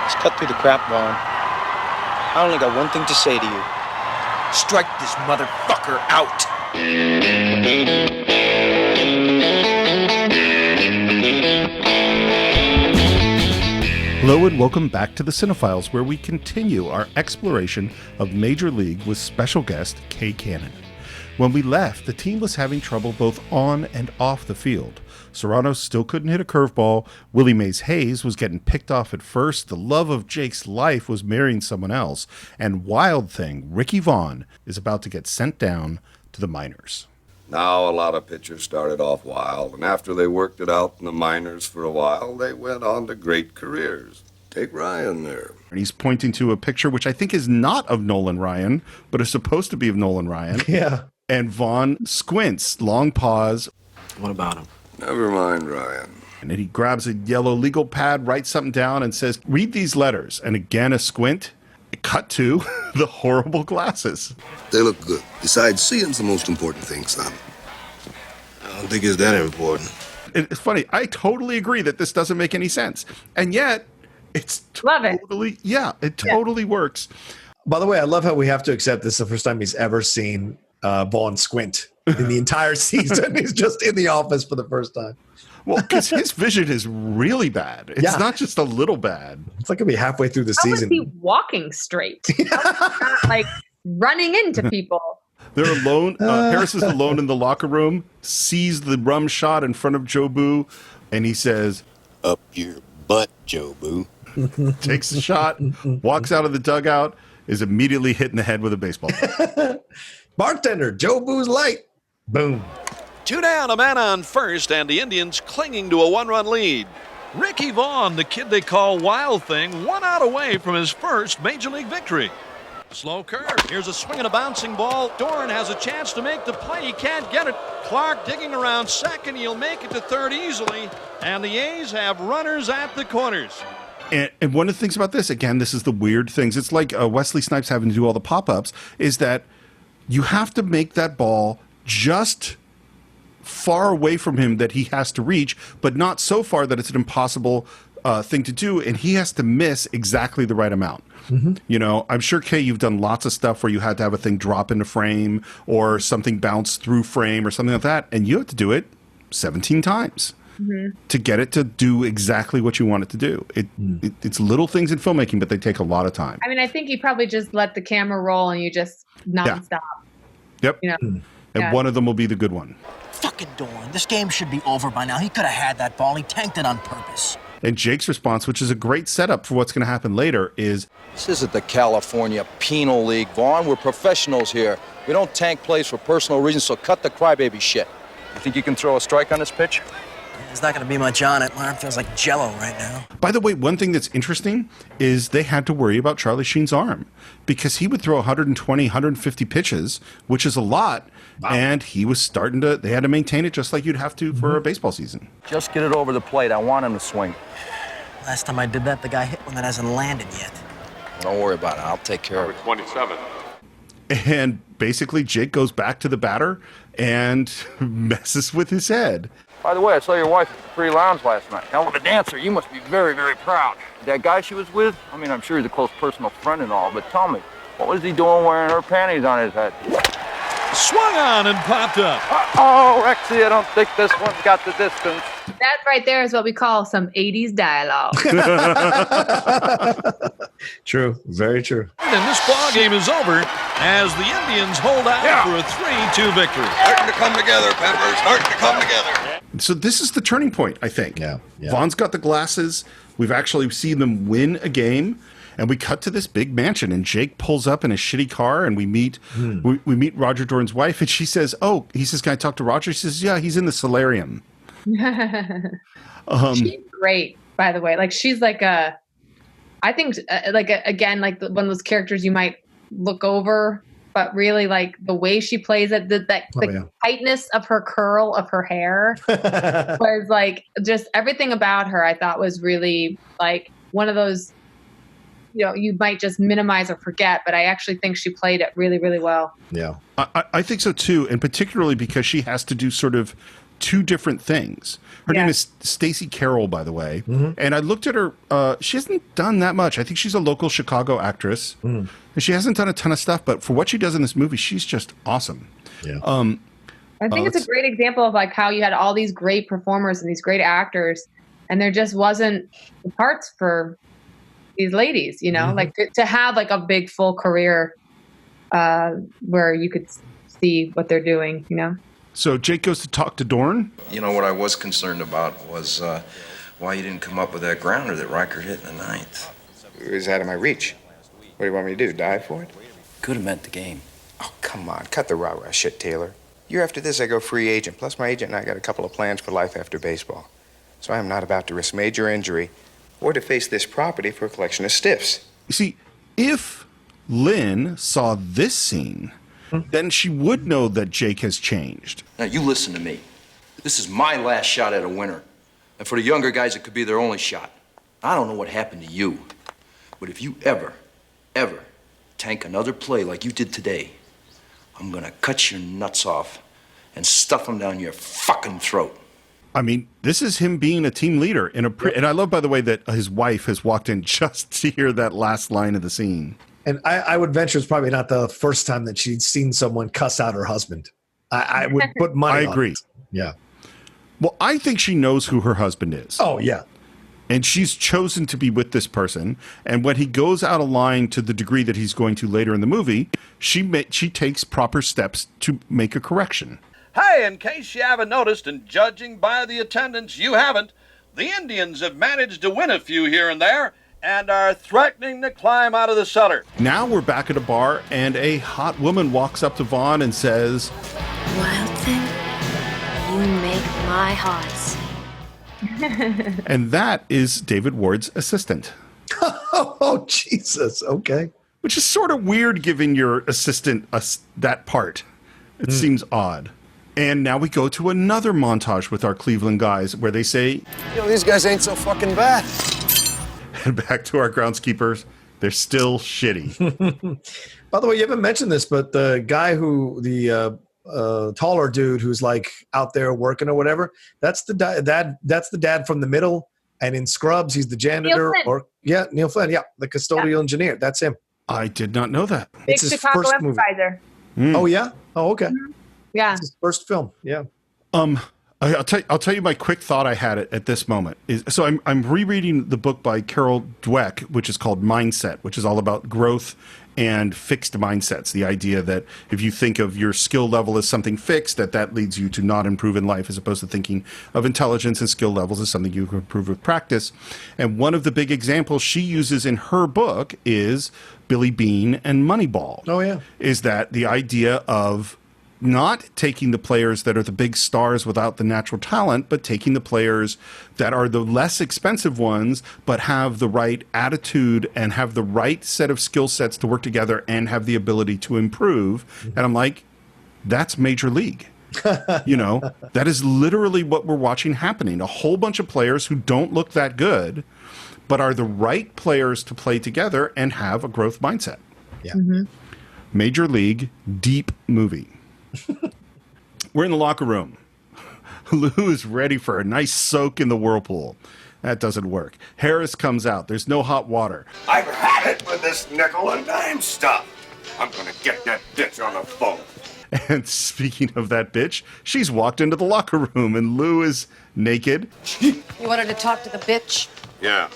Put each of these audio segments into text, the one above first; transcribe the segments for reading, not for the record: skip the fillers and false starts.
Let's cut through the crap, Vaughn. I only got one thing to say to you. Strike this motherfucker out. Hello and welcome back to the Cine-Files, where we continue our exploration of Major League with special guest Kay Cannon. When we left, the team was having trouble both on and off the field. Serrano still couldn't hit a curveball, Willie Mays Hayes was getting picked off at first, the love of Jake's life was marrying someone else, and Wild Thing, Ricky Vaughn, is about to get sent down to the minors. Now a lot of pitchers started off wild, and after they worked it out in the minors for a while, they went on to great careers. Take Ryan there. And he's pointing to a picture which I think is not of Nolan Ryan, but is supposed to be of Nolan Ryan. Yeah. And Vaughn squints, long pause. What about him? Never mind, Ryan. And then he grabs a yellow legal pad, writes something down, and says, read these letters. And again, a squint. Cut to the horrible glasses. They look good. Besides, seeing's the most important thing, son. I don't think it's that important. It's funny. I totally agree that this doesn't make any sense. And yet, it's totally, it totally works. By the way, I love how we have to accept this is the first time he's ever seen Vaughn squint in the entire season. He's just in the office for the first time. Well, because his vision is really bad. It's not just a little bad. It's like he'll be halfway through the season. How is he walking straight? Not like running into people. They're alone. Harris is alone in the locker room, sees the rum shot in front of Jobu, and he says, "Up your butt, Jobu." Takes a shot, walks out of the dugout, is immediately hit in the head with a baseball bat. Bartender, Jobu's light. Boom. 2 down, a man on first, and the Indians clinging to a 1-run lead. Ricky Vaughn, the kid they call Wild Thing, 1 out away from his first Major League victory. Slow curve. Here's a swing and a bouncing ball. Doran has a chance to make the play. He can't get it. Clark digging around second. He'll make it to third easily. And the A's have runners at the corners. And one of the things about this, again, this is the weird things. It's like Wesley Snipes having to do all the pop-ups, is that you have to make that ball just far away from him that he has to reach, but not so far that it's an impossible thing to do, and he has to miss exactly the right amount. Mm-hmm. You know, I'm sure, Kay, you've done lots of stuff where you had to have a thing drop into frame or something bounce through frame or something like that, and you have to do it 17 times to get it to do exactly what you want it to do. It's little things in filmmaking, but they take a lot of time. I mean, I think you probably just let the camera roll and you just nonstop. Yep. You know? And one of them will be the good one. Fucking Doran. This game should be over by now. He could have had that ball. He tanked it on purpose. And Jake's response, which is a great setup for what's going to happen later, is... This isn't the California Penal League, Vaughn. We're professionals here. We don't tank plays for personal reasons, so cut the crybaby shit. You think you can throw a strike on this pitch? There's not going to be much on it. My arm feels like Jell-O right now. By the way, one thing that's interesting is they had to worry about Charlie Sheen's arm because he would throw 120, 150 pitches, which is a lot, and he was starting to, they had to maintain it just like you'd have to for a baseball season. Just get it over the plate. I want him to swing. Last time I did that, the guy hit one that hasn't landed yet. Don't worry about it. I'll take care of it. 27. And basically, Jake goes back to the batter and messes with his head. By the way, I saw your wife at the Free Lounge last night. Hell of a dancer. You must be very, very proud. That guy she was with, I mean, I'm sure he's a close personal friend and all, but tell me, what was he doing wearing her panties on his head? Swung on and popped up. Oh, Rexy, I don't think this one's got the distance. That right there is what we call some 80s dialogue. True. Very true. And this ball game is over as the Indians hold out for a 3-2 victory. Starting to come together, Pepper. Starting to come together. So this is the turning point, I think. Yeah. Vaughn's got the glasses. We've actually seen them win a game. And we cut to this big mansion, and Jake pulls up in a shitty car, and we meet we meet Roger Dorn's wife, and she says, "Oh," he says, "Can I talk to Roger?" She says, "Yeah, he's in the solarium." She's great, by the way. Like she's like I think again like one of those characters you might look over, but really like the way she plays it, the tightness of her curl of her hair was like just everything about her. I thought was really like one of those. You know, you might just minimize or forget, but I actually think she played it really, really well. Yeah. I think so too, and particularly because she has to do sort of two different things. Her name is Stacy Carroll, by the way. And I looked at her. She hasn't done that much. I think she's a local Chicago actress. And she hasn't done a ton of stuff, but for what she does in this movie, she's just awesome. Yeah. I think it's a great example of like how you had all these great performers and these great actors, and there just wasn't the parts for these ladies, you know, like to have like a big full career where you could see what they're doing, you know. So Jake goes to talk to Dorn. You know, what I was concerned about was why you didn't come up with that grounder that Riker hit in the ninth. It was out of my reach. What do you want me to do, dive for it? Could have meant the game. Oh, come on. Cut the rah-rah shit, Taylor. Year after this, I go free agent. Plus, my agent and I got a couple of plans for life after baseball. So I am not about to risk major injury or to face this property for a collection of stiffs. You see, if Lynn saw this scene, then she would know that Jake has changed. Now, you listen to me. This is my last shot at a winner. And for the younger guys, it could be their only shot. I don't know what happened to you, but if you ever tank another play like you did today, I'm gonna cut your nuts off and stuff them down your fucking throat. I mean, this is him being a team leader in and I love, by the way, that his wife has walked in just to hear that last line of the scene. And I would venture it's probably not the first time that she'd seen someone cuss out her husband. I would put money on agree. it. Yeah. Well, I think she knows who her husband is. Oh, yeah. And she's chosen to be with this person. And when he goes out of line to the degree that he's going to later in the movie, she takes proper steps to make a correction. Hey, in case you haven't noticed, and judging by the attendance, you haven't, the Indians have managed to win a few here and there and are threatening to climb out of the cellar. Now we're back at a bar, and a hot woman walks up to Vaughn and says, Wild thing, you make my heart sing. and that is David Ward's assistant. Oh, Jesus. Okay. Which is sort of weird giving your assistant that part. It seems odd. And now we go to another montage with our Cleveland guys where they say, You know, these guys ain't so fucking bad. and back to our groundskeepers, they're still shitty. By the way, you haven't mentioned this, but the guy the taller dude who's like out there working or whatever, that's the dad from the middle. And in Scrubs, he's the janitor. Neil Flynn. Yeah, the custodial engineer. That's him. I did not know that. Big It's his Chicago first movie. improviser. Oh, yeah? Oh, okay. Yeah. It's his first film. Yeah. I'll tell you my quick thought I had at this moment is, so I'm rereading the book by Carol Dweck, which is called Mindset, which is all about growth and fixed mindsets. The idea that if you think of your skill level as something fixed, that leads you to not improve in life, as opposed to thinking of intelligence and skill levels as something you can improve with practice. And one of the big examples she uses in her book is Billy Beane and Moneyball. Oh, yeah. Is that the idea of not taking the players that are the big stars without the natural talent, but taking the players that are the less expensive ones, but have the right attitude and have the right set of skill sets to work together and have the ability to improve. And I'm like, that's Major League. You know, that is literally what we're watching happening. A whole bunch of players who don't look that good, but are the right players to play together and have a growth mindset. Yeah. Major League, deep movie. We're in the locker room. Lou is ready for a nice soak in the whirlpool. That doesn't work. Harris comes out. There's no hot water. I've had it with this nickel and dime stuff. I'm gonna get that bitch on the phone. And speaking of that bitch, she's walked into the locker room and Lou is naked. You wanted to talk to the bitch? Yeah,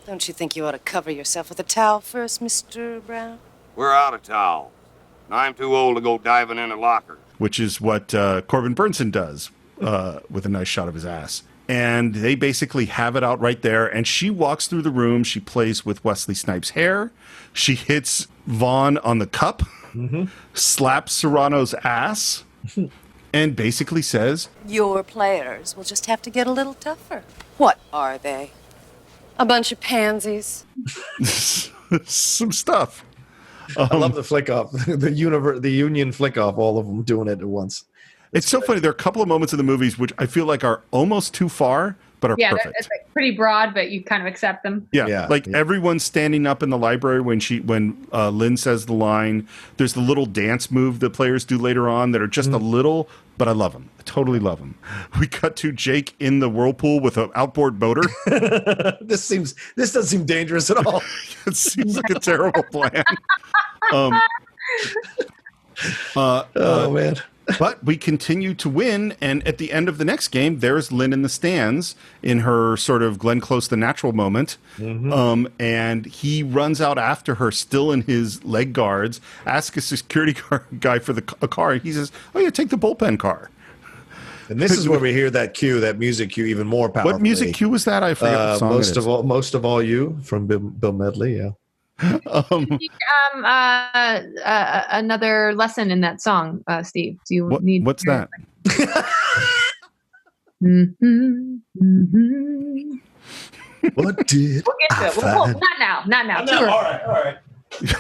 Don't you think you ought to cover yourself with a towel first, Mr. Brown? we're out of towel. I'm too old to go diving in a locker. Which is what Corbin Burnson does with a nice shot of his ass. And they basically have it out right there. And she walks through the room. She plays with Wesley Snipes' hair. She hits Vaughn on the cup, slaps Serrano's ass, and basically says, Your players will just have to get a little tougher. What are they? A bunch of pansies. some stuff. I love the flick off, the union flick off, all of them doing it at once. It's so funny. There are a couple of moments in the movies which I feel like are almost too far, but are Yeah, perfect. it's like pretty broad, but you kind of accept them. Yeah, everyone's standing up in the library when Lynn says the line. There's the little dance move that players do later on that are just a little, but I love them. I totally love them. We cut to Jake in the whirlpool with an outboard motor. This doesn't seem dangerous at all. It seems like a terrible plan. Oh man. But we continue to win, and at the end of the next game, there's Lynn in the stands in her sort of Glenn Close the Natural moment. And he runs out after her, still in his leg guards, asks a security guy for a car, and he says, "Oh yeah, take the bullpen car." And this is where we hear that music cue, even more powerfully. What music cue was that? I forget what song it is. Most of all, you from Bill Medley. Yeah. Another lesson in that song, Steve. Do you need? What's that? What did? We'll get to it. Not now. All right.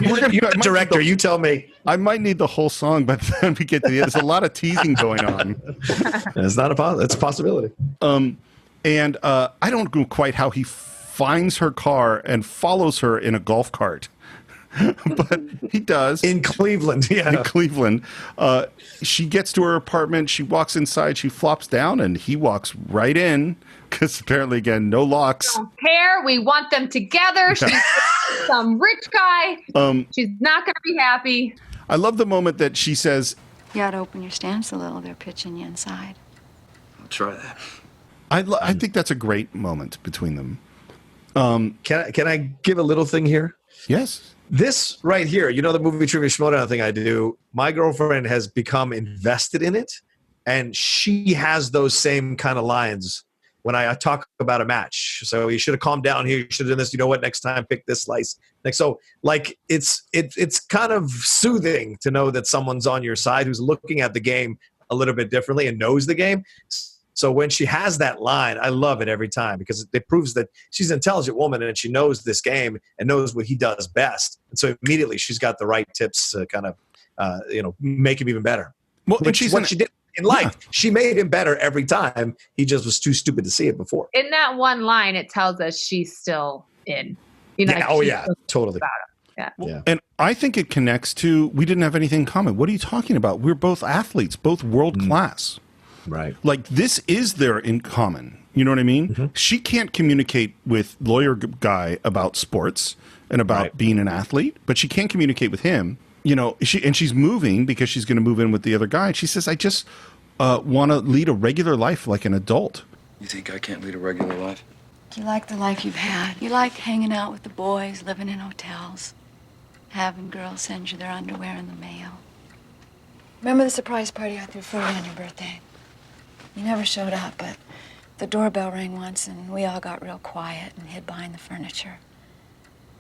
You're the director. You tell me. I might need the whole song by the time we get to the end. There's a lot of teasing going on. It's not it's a possibility. And I don't know quite how he finds her car and follows her in a golf cart. But he does. In Cleveland, yeah. In Cleveland. She gets to her apartment. She walks inside. She flops down, and he walks right in because apparently, again, no locks. Don't care. We want them together. She's some rich guy. She's not going to be happy. I love the moment that she says, "You ought to open your stance a little. They're pitching you inside." I'll try that. I think that's a great moment between them. Can I give a little thing here? Yes. This right here, you know, the movie Trivia Schmodown thing I do, my girlfriend has become invested in it, and she has those same kind of lines when I talk about a match. So you should have calmed down here. You should have done this. You know what? Next time, pick this slice. So like it's kind of soothing to know that someone's on your side who's looking at the game a little bit differently and knows the game. So when she has that line, I love it every time because it proves that she's an intelligent woman and she knows this game and knows what he does best. And so immediately she's got the right tips to kind of, make him even better. Well, Which is what she did in life. Yeah. She made him better every time. He just was too stupid to see it before. In that one line, it tells us she's still in. Totally. Yeah. Yeah. And I think it connects to, we didn't have anything in common. What are you talking about? We're both athletes, both world class. Right. Like, this is there in common. You know what I mean? Mm-hmm. She can't communicate with lawyer guy about sports and about being an athlete, but she can communicate with him. You know, she's moving because she's going to move in with the other guy. And she says, I just want to lead a regular life like an adult. You think I can't lead a regular life? You like the life you've had. You like hanging out with the boys, living in hotels, having girls send you their underwear in the mail. Remember the surprise party I threw for you on your birthday? You never showed up, but the doorbell rang once and we all got real quiet and hid behind the furniture.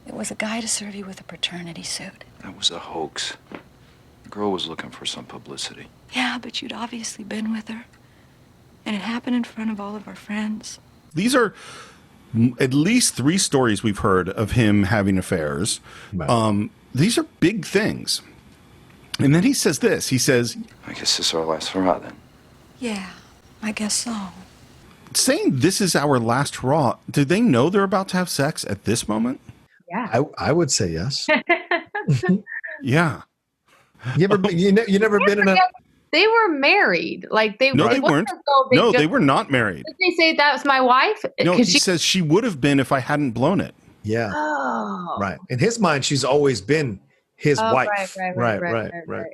It was a guy to serve you with a paternity suit. That was a hoax. The girl was looking for some publicity. Yeah, but you'd obviously been with her. And it happened in front of all of our friends. These are at least 3 stories we've heard of him having affairs. Right. These are big things. And then he says this. He says, I guess this is our last hurrah then. Yeah, I guess so. Saying this is our last hurrah, do they know they're about to have sex at this moment? Yeah. I would say yes. Yeah. You never been in a... They were married. Like they No, they weren't. They were not married. Did they say that was my wife? No, he says she would have been if I hadn't blown it. Yeah. Oh. Right. In his mind, she's always been his wife. Right.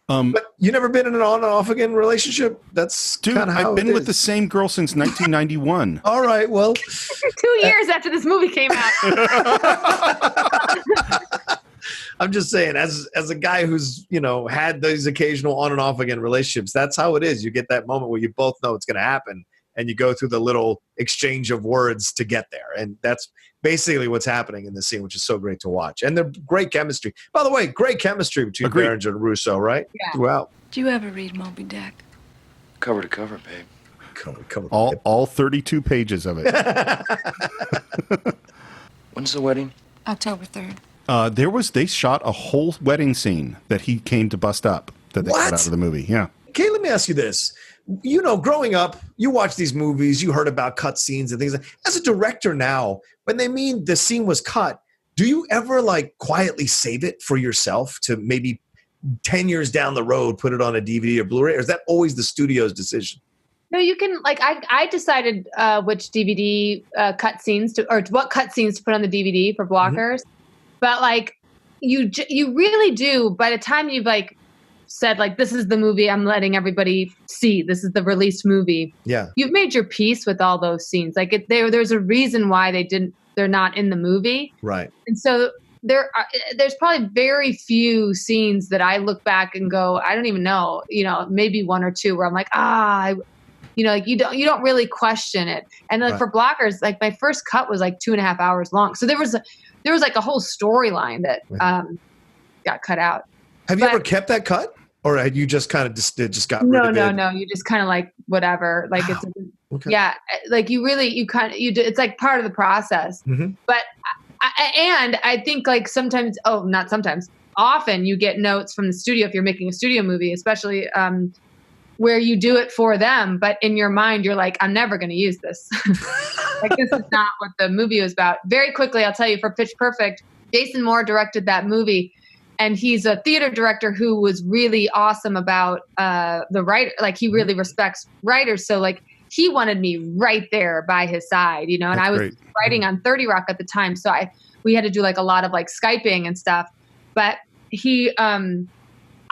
But you never been in an on and off again relationship? That's dude. How I've been with the same girl since 1991. All right. Well, 2 years after this movie came out. I'm just saying, as a guy who's had these occasional on and off again relationships, that's how it is. You get that moment where you both know it's going to happen, and you go through the little exchange of words to get there, and that's basically what's happening in this scene, which is so great to watch. And they're great chemistry. By the way, great chemistry between Berenger and Russo, right? Yeah. Throughout. Do you ever read Moby Dick? Cover to cover, babe. Cover all 32 pages of it. When's the wedding? October 3rd. They shot a whole wedding scene that he came to bust up that they cut out of the movie. Yeah. Okay, let me ask you this. You know, growing up, you watch these movies, you heard about cut scenes and things. As a director now, when they mean the scene was cut, do you ever like quietly save it for yourself to maybe 10 years down the road, put it on a DVD or Blu-ray? Or is that always the studio's decision? No, you can, like, I decided which DVD cut scenes to, or what cut scenes to put on the DVD for blockers. But like, you really do, by the time you've like said, like, this is the movie I'm letting everybody see, this is the released movie. Yeah. You've made your peace with all those scenes. Like, there's a reason why they're not in the movie. Right. And so there's probably very few scenes that I look back and go, I don't even know, maybe one or two where I'm like, like you don't really question it. And like for blockers, like my first cut was like 2.5 hours long. So there was like a whole storyline that got cut out. Have you ever kept that cut? Or had you just kind of just got rid of it? No. You just kind of like whatever. Like it's Okay. like it's like part of the process. But I think like sometimes, not sometimes, often you get notes from the studio if you're making a studio movie, especially where you do it for them. But in your mind, you're like, I'm never going to use this. Like, this is not what the movie was about. Very quickly, I'll tell you, for Pitch Perfect, Jason Moore directed that movie. And he's a theater director who was really awesome about the writer. Like, he really respects writers. So like, he wanted me right there by his side, and I was writing on 30 Rock at the time. So we had to do like a lot of like Skyping and stuff, but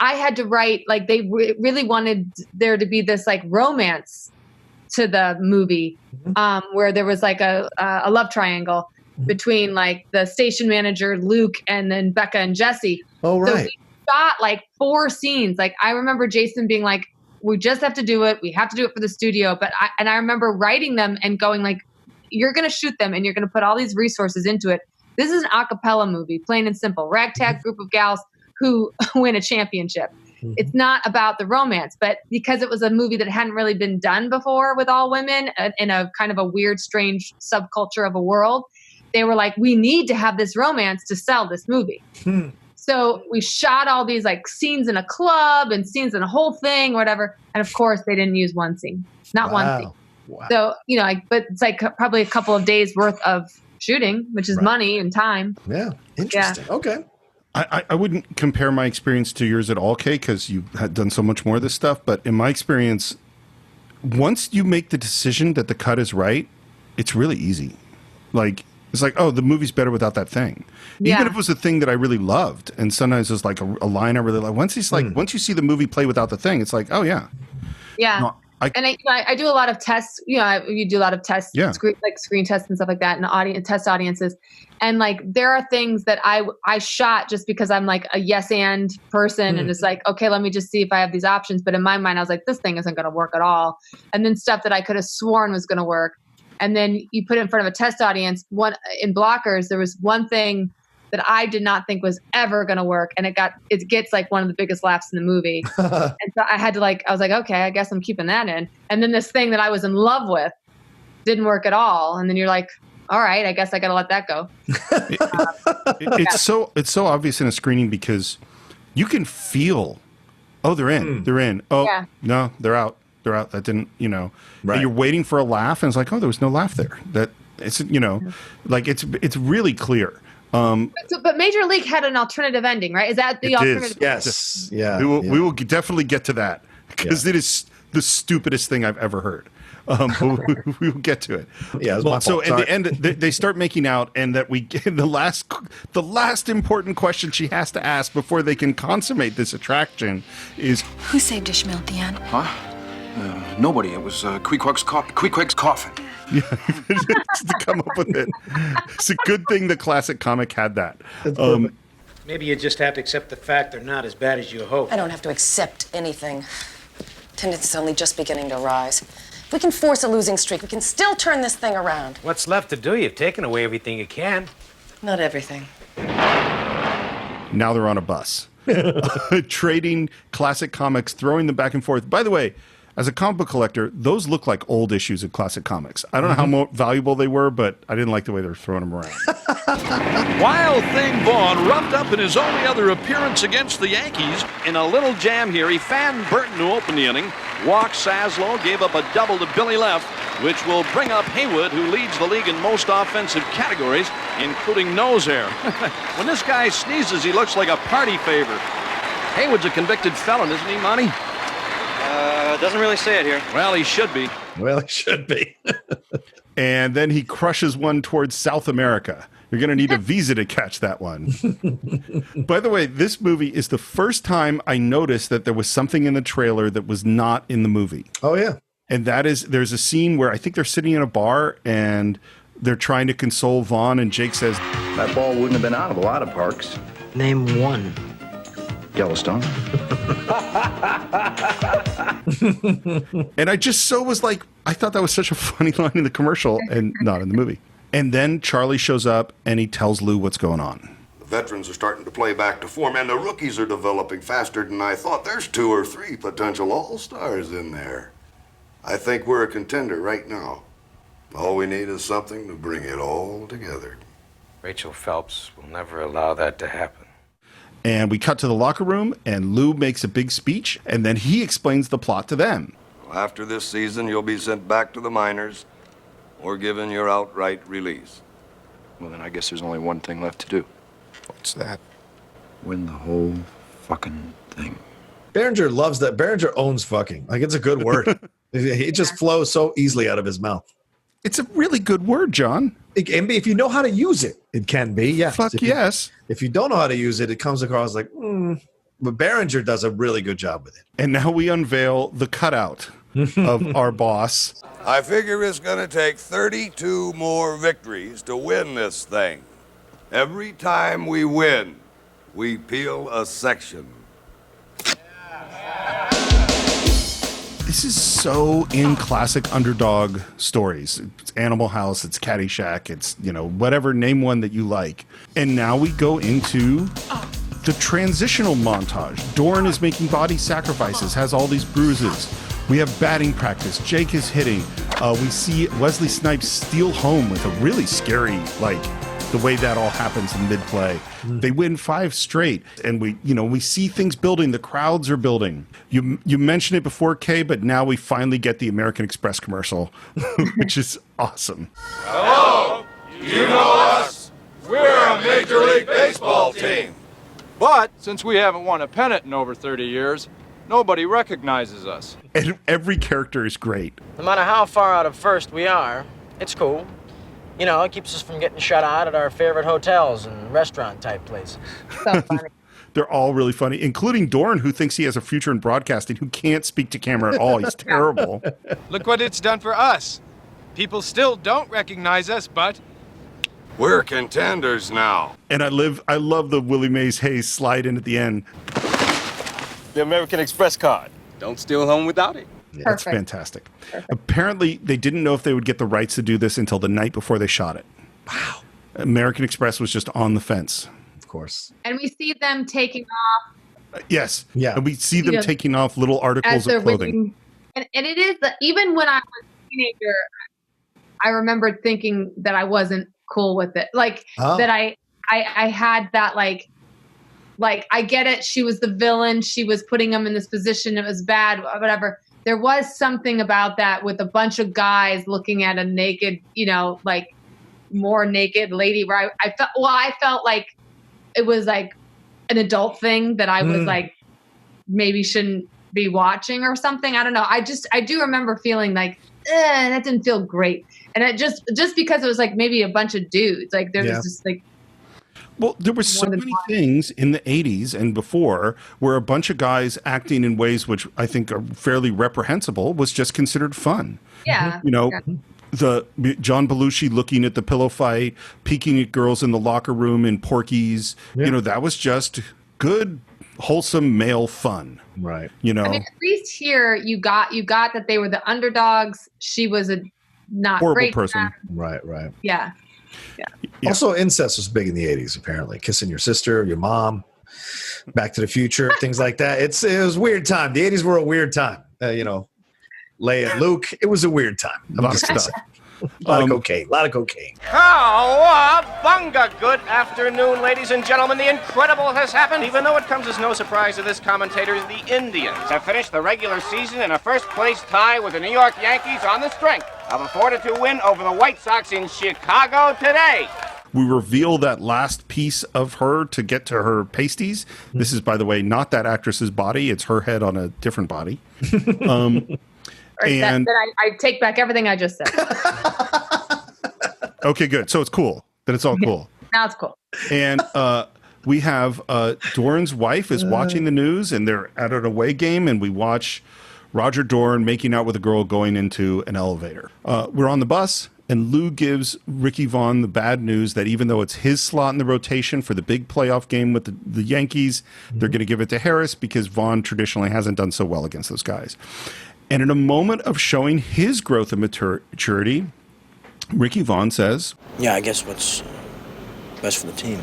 I had to write, like, they really wanted there to be this like romance to the movie, where there was like a love triangle between like the station manager, Luke, and then Becca and Jesse. Oh, right. So we shot like 4 scenes. Like, I remember Jason being like, we just have to do it. We have to do it for the studio. But I remember writing them and going like, you're going to shoot them and you're going to put all these resources into it. This is an a cappella movie, plain and simple. Ragtag group of gals who win a championship. It's not about the romance, but because it was a movie that hadn't really been done before with all women in a kind of a weird, strange subculture of a world, they were like, we need to have this romance to sell this movie. So we shot all these like scenes in a club and scenes in a whole thing, whatever. And of course they didn't use one scene, not one scene. Wow. So, but it's like probably a couple of days worth of shooting, which is money and time. Yeah. Interesting. Yeah. Okay. I wouldn't compare my experience to yours at all, Kay, because you had done so much more of this stuff. But in my experience, once you make the decision that the cut is right, it's really easy. Like, it's like, oh, the movie's better without that thing. Yeah. Even if it was a thing that I really loved, and sometimes it's like a line I really like. Once you see the movie play without the thing, it's like, oh yeah. Yeah. No, I do a lot of tests. You do a lot of tests, screen tests and stuff like that, and test audiences. And like, there are things that I shot just because I'm like a yes and person, and it's like, okay, let me just see if I have these options. But in my mind, I was like, this thing isn't going to work at all. And then stuff that I could have sworn was going to work. And then you put it in front of a test audience. In blockers, there was one thing that I did not think was ever going to work, and it gets like one of the biggest laughs in the movie. And so I was like, okay, I guess I'm keeping that in. And then this thing that I was in love with didn't work at all. And then you're like, all right, I guess I got to let that go. It's so obvious in a screening because you can feel, oh, they're in, they're in. Oh, no, they're out. They're out. That didn't, Right. And you're waiting for a laugh, and it's like, oh, there was no laugh there. That it's, like it's really clear. But Major League had an alternative ending, right? Is that the alternative? Yes. Yeah. We will definitely get to that because it is the stupidest thing I've ever heard. But we will get to it. Yeah. It was my fault. So at the end, they start making out, and that we get the last important question she has to ask before they can consummate this attraction is, who saved Ishmael at the end? Huh? Nobody. It was Queequeg's coffin. Yeah, to come up with it. It's a good thing the classic comic had that. Maybe you just have to accept the fact they're not as bad as you hoped. I don't have to accept anything. Attendance is only just beginning to rise. If we can force a losing streak, we can still turn this thing around. What's left to do? You've taken away everything you can. Not everything. Now they're on a bus. Trading classic comics, throwing them back and forth. By the way, as a comic book collector, those look like old issues of classic comics. I don't know how valuable they were, but I didn't like the way they were throwing them around. Wild Thing Vaughn roughed up in his only other appearance against the Yankees. In a little jam here, he fanned Burton to open the inning. Walk Saslow, gave up a double to Billy Leff, which will bring up Haywood, who leads the league in most offensive categories, including nose hair. When this guy sneezes, he looks like a party favor. Haywood's a convicted felon, isn't he, Monty? Doesn't really say it here. Well, he should be. Well, he should be. And then he crushes one towards South America. You're going to need a visa to catch that one. By the way, this movie is the first time I noticed that there was something in the trailer that was not in the movie. Oh, yeah. And that is, there's a scene where I think they're sitting in a bar and they're trying to console Vaughn, and Jake says, That ball wouldn't have been out of a lot of parks. Name one. Yellowstone. and I just was like, I thought that was such a funny line in the commercial and not in the movie. And then Charlie shows up and he tells Lou what's going on. The veterans are starting to play back to form, and the rookies are developing faster than I thought. There's 2 or 3 potential all-stars in there. I think we're a contender right now. All we need is something to bring it all together. Rachel Phelps will never allow that to happen. And we cut to the locker room, and Lou makes a big speech, and then he explains the plot to them. After this season, you'll be sent back to the minors or given your outright release. Well, then I guess there's only one thing left to do. What's that? Win the whole fucking thing. Berenger loves that. Berenger owns fucking. Like, it's a good word. It just flows so easily out of his mouth. It's a really good word, John. It can be. If you know how to use it, it can be. Yes. Fuck yes. If you don't know how to use it, it comes across like, But Berenger does a really good job with it. And now we unveil the cutout of our boss. I figure it's going to take 32 more victories to win this thing. Every time we win, we peel a section. This is so in classic underdog stories. It's Animal House, it's Caddyshack, it's, whatever, name one that you like. And now we go into the transitional montage. Dorn is making body sacrifices, has all these bruises. We have batting practice. Jake is hitting. We see Wesley Snipes steal home with a really scary, the way that all happens in mid-play. They win 5 straight, and we see things building. The crowds are building. You mentioned it before, Kay, but now we finally get the American Express commercial, which is awesome. Hello, you know us. We're a Major League Baseball team. But since we haven't won a pennant in over 30 years, nobody recognizes us. And every character is great. No matter how far out of first we are, it's cool. It keeps us from getting shut out at our favorite hotels and restaurant-type places. So funny. They're all really funny, including Dorn, who thinks he has a future in broadcasting, who can't speak to camera at all. He's terrible. Look what it's done for us. People still don't recognize us, but we're contenders now. And I love the Willie Mays Hayes slide in at the end. The American Express card. Don't steal home without it. Yeah, that's fantastic. Apparently, they didn't know if they would get the rights to do this until the night before they shot it. Wow. American Express was just on the fence. Of course. And we see them taking off. Yes. Yeah. And we see them taking off little articles of clothing. And it is even when I was a teenager, I remembered thinking that I wasn't cool with it. That I had that I get it. She was the villain. She was putting him in this position. It was bad, whatever. There was something about that with a bunch of guys looking at a naked, more naked lady. Where I felt like it was like an adult thing that I was maybe shouldn't be watching or something. I don't know. I do remember feeling like, that didn't feel great. And it just because it was maybe a bunch of dudes, there was just well, there were so many things in the 80s and before where a bunch of guys acting in ways which I think are fairly reprehensible was just considered fun. Yeah. The John Belushi looking at the pillow fight, peeking at girls in the locker room in Porky's, that was just good, wholesome male fun. Right. I mean, at least here you got that they were the underdogs. She was a not horrible great person. Right. Yeah. Yeah. Also, incest was big in the 80s, apparently. Kissing your sister, your mom, Back to the Future, things like that. It was a weird time. The 80s were a weird time. Leia and Luke, it was a weird time. A lot of stuff. A lot of cocaine. A lot of cocaine. Cowabunga! Good afternoon, ladies and gentlemen. The incredible has happened. Even though it comes as no surprise to this commentator, the Indians have finished the regular season in a first-place tie with the New York Yankees on the strength of a 4-2 win over the White Sox in Chicago today. We reveal that last piece of her to get to her pasties. This is, by the way, not that actress's body. It's her head on a different body. And I take back everything I just said. Okay, good. So it's cool. Then it's all cool. Now it's cool. And we have Dorn's wife is watching the news, and they're at an away game, and we watch Roger Dorn making out with a girl going into an elevator. We're on the bus, and Lou gives Ricky Vaughn the bad news that even though it's his slot in the rotation for the big playoff game with the Yankees, they're going to give it to Harris because Vaughn traditionally hasn't done so well against those guys. And in a moment of showing his growth and maturity, Ricky Vaughn says, Yeah, I guess what's best for the team.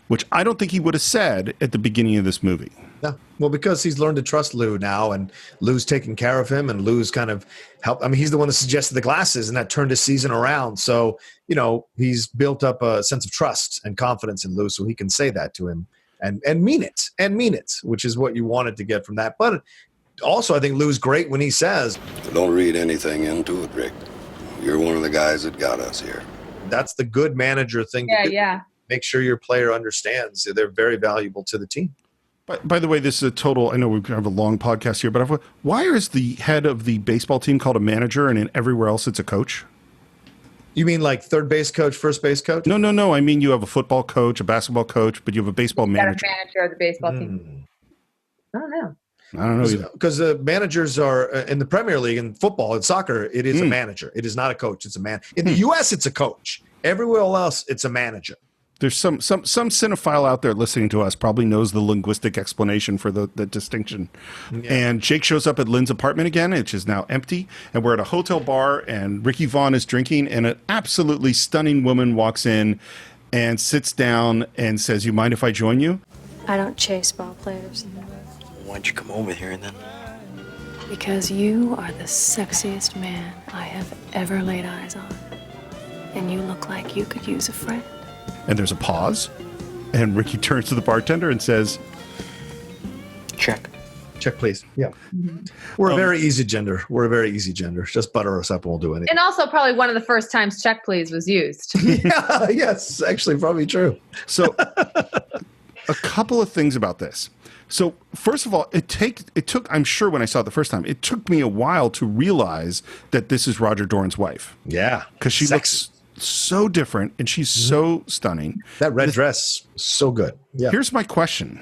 Which I don't think he would have said at the beginning of this movie. No. Well, because he's learned to trust Lou now, and Lou's taking care of him, and Lou's kind of helped. I mean, he's the one that suggested the glasses, and that turned his season around. So, he's built up a sense of trust and confidence in Lou, so he can say that to him and mean it, which is what you wanted to get from that. But also, I think Lou's great when he says, Don't read anything into it, Rick. You're one of the guys that got us here. That's the good manager thing to do. Yeah. Make sure your player understands that they're very valuable to the team. By the way, this is a total, I know we have a long podcast here, but why is the head of the baseball team called a manager and everywhere else it's a coach? You mean like third base coach, first base coach? No. I mean, you have a football coach, a basketball coach, but you have a baseball manager. Got a manager of the baseball team. I don't know either. Because the managers are in the Premier League in football and soccer, it is a manager. It is not a coach. It's a man. In the U.S., it's a coach. Everywhere else, it's a manager. There's some cinephile out there listening to us probably knows the linguistic explanation for the distinction. Yeah. And Jake shows up at Lynn's apartment again, which is now empty. And we're at a hotel bar, and Ricky Vaughn is drinking, and an absolutely stunning woman walks in and sits down and says, "You mind if I join you?" I don't chase ball players. Why'd you come over here then? Because you are the sexiest man I have ever laid eyes on. And you look like you could use a friend. And there's a pause, and Ricky turns to the bartender and says, Check, please. Yeah. We're a very easy gender. Just butter us up and we'll do anything. And also probably one of the first times check please was used. Yeah, yes, actually probably true. So a couple of things about this. So first of all, it took, I'm sure when I saw it the first time, it took me a while to realize that this is Roger Dorn's wife. Yeah. Because she looks so different and she's so stunning. That red dress, so good. Yeah. Here's my question.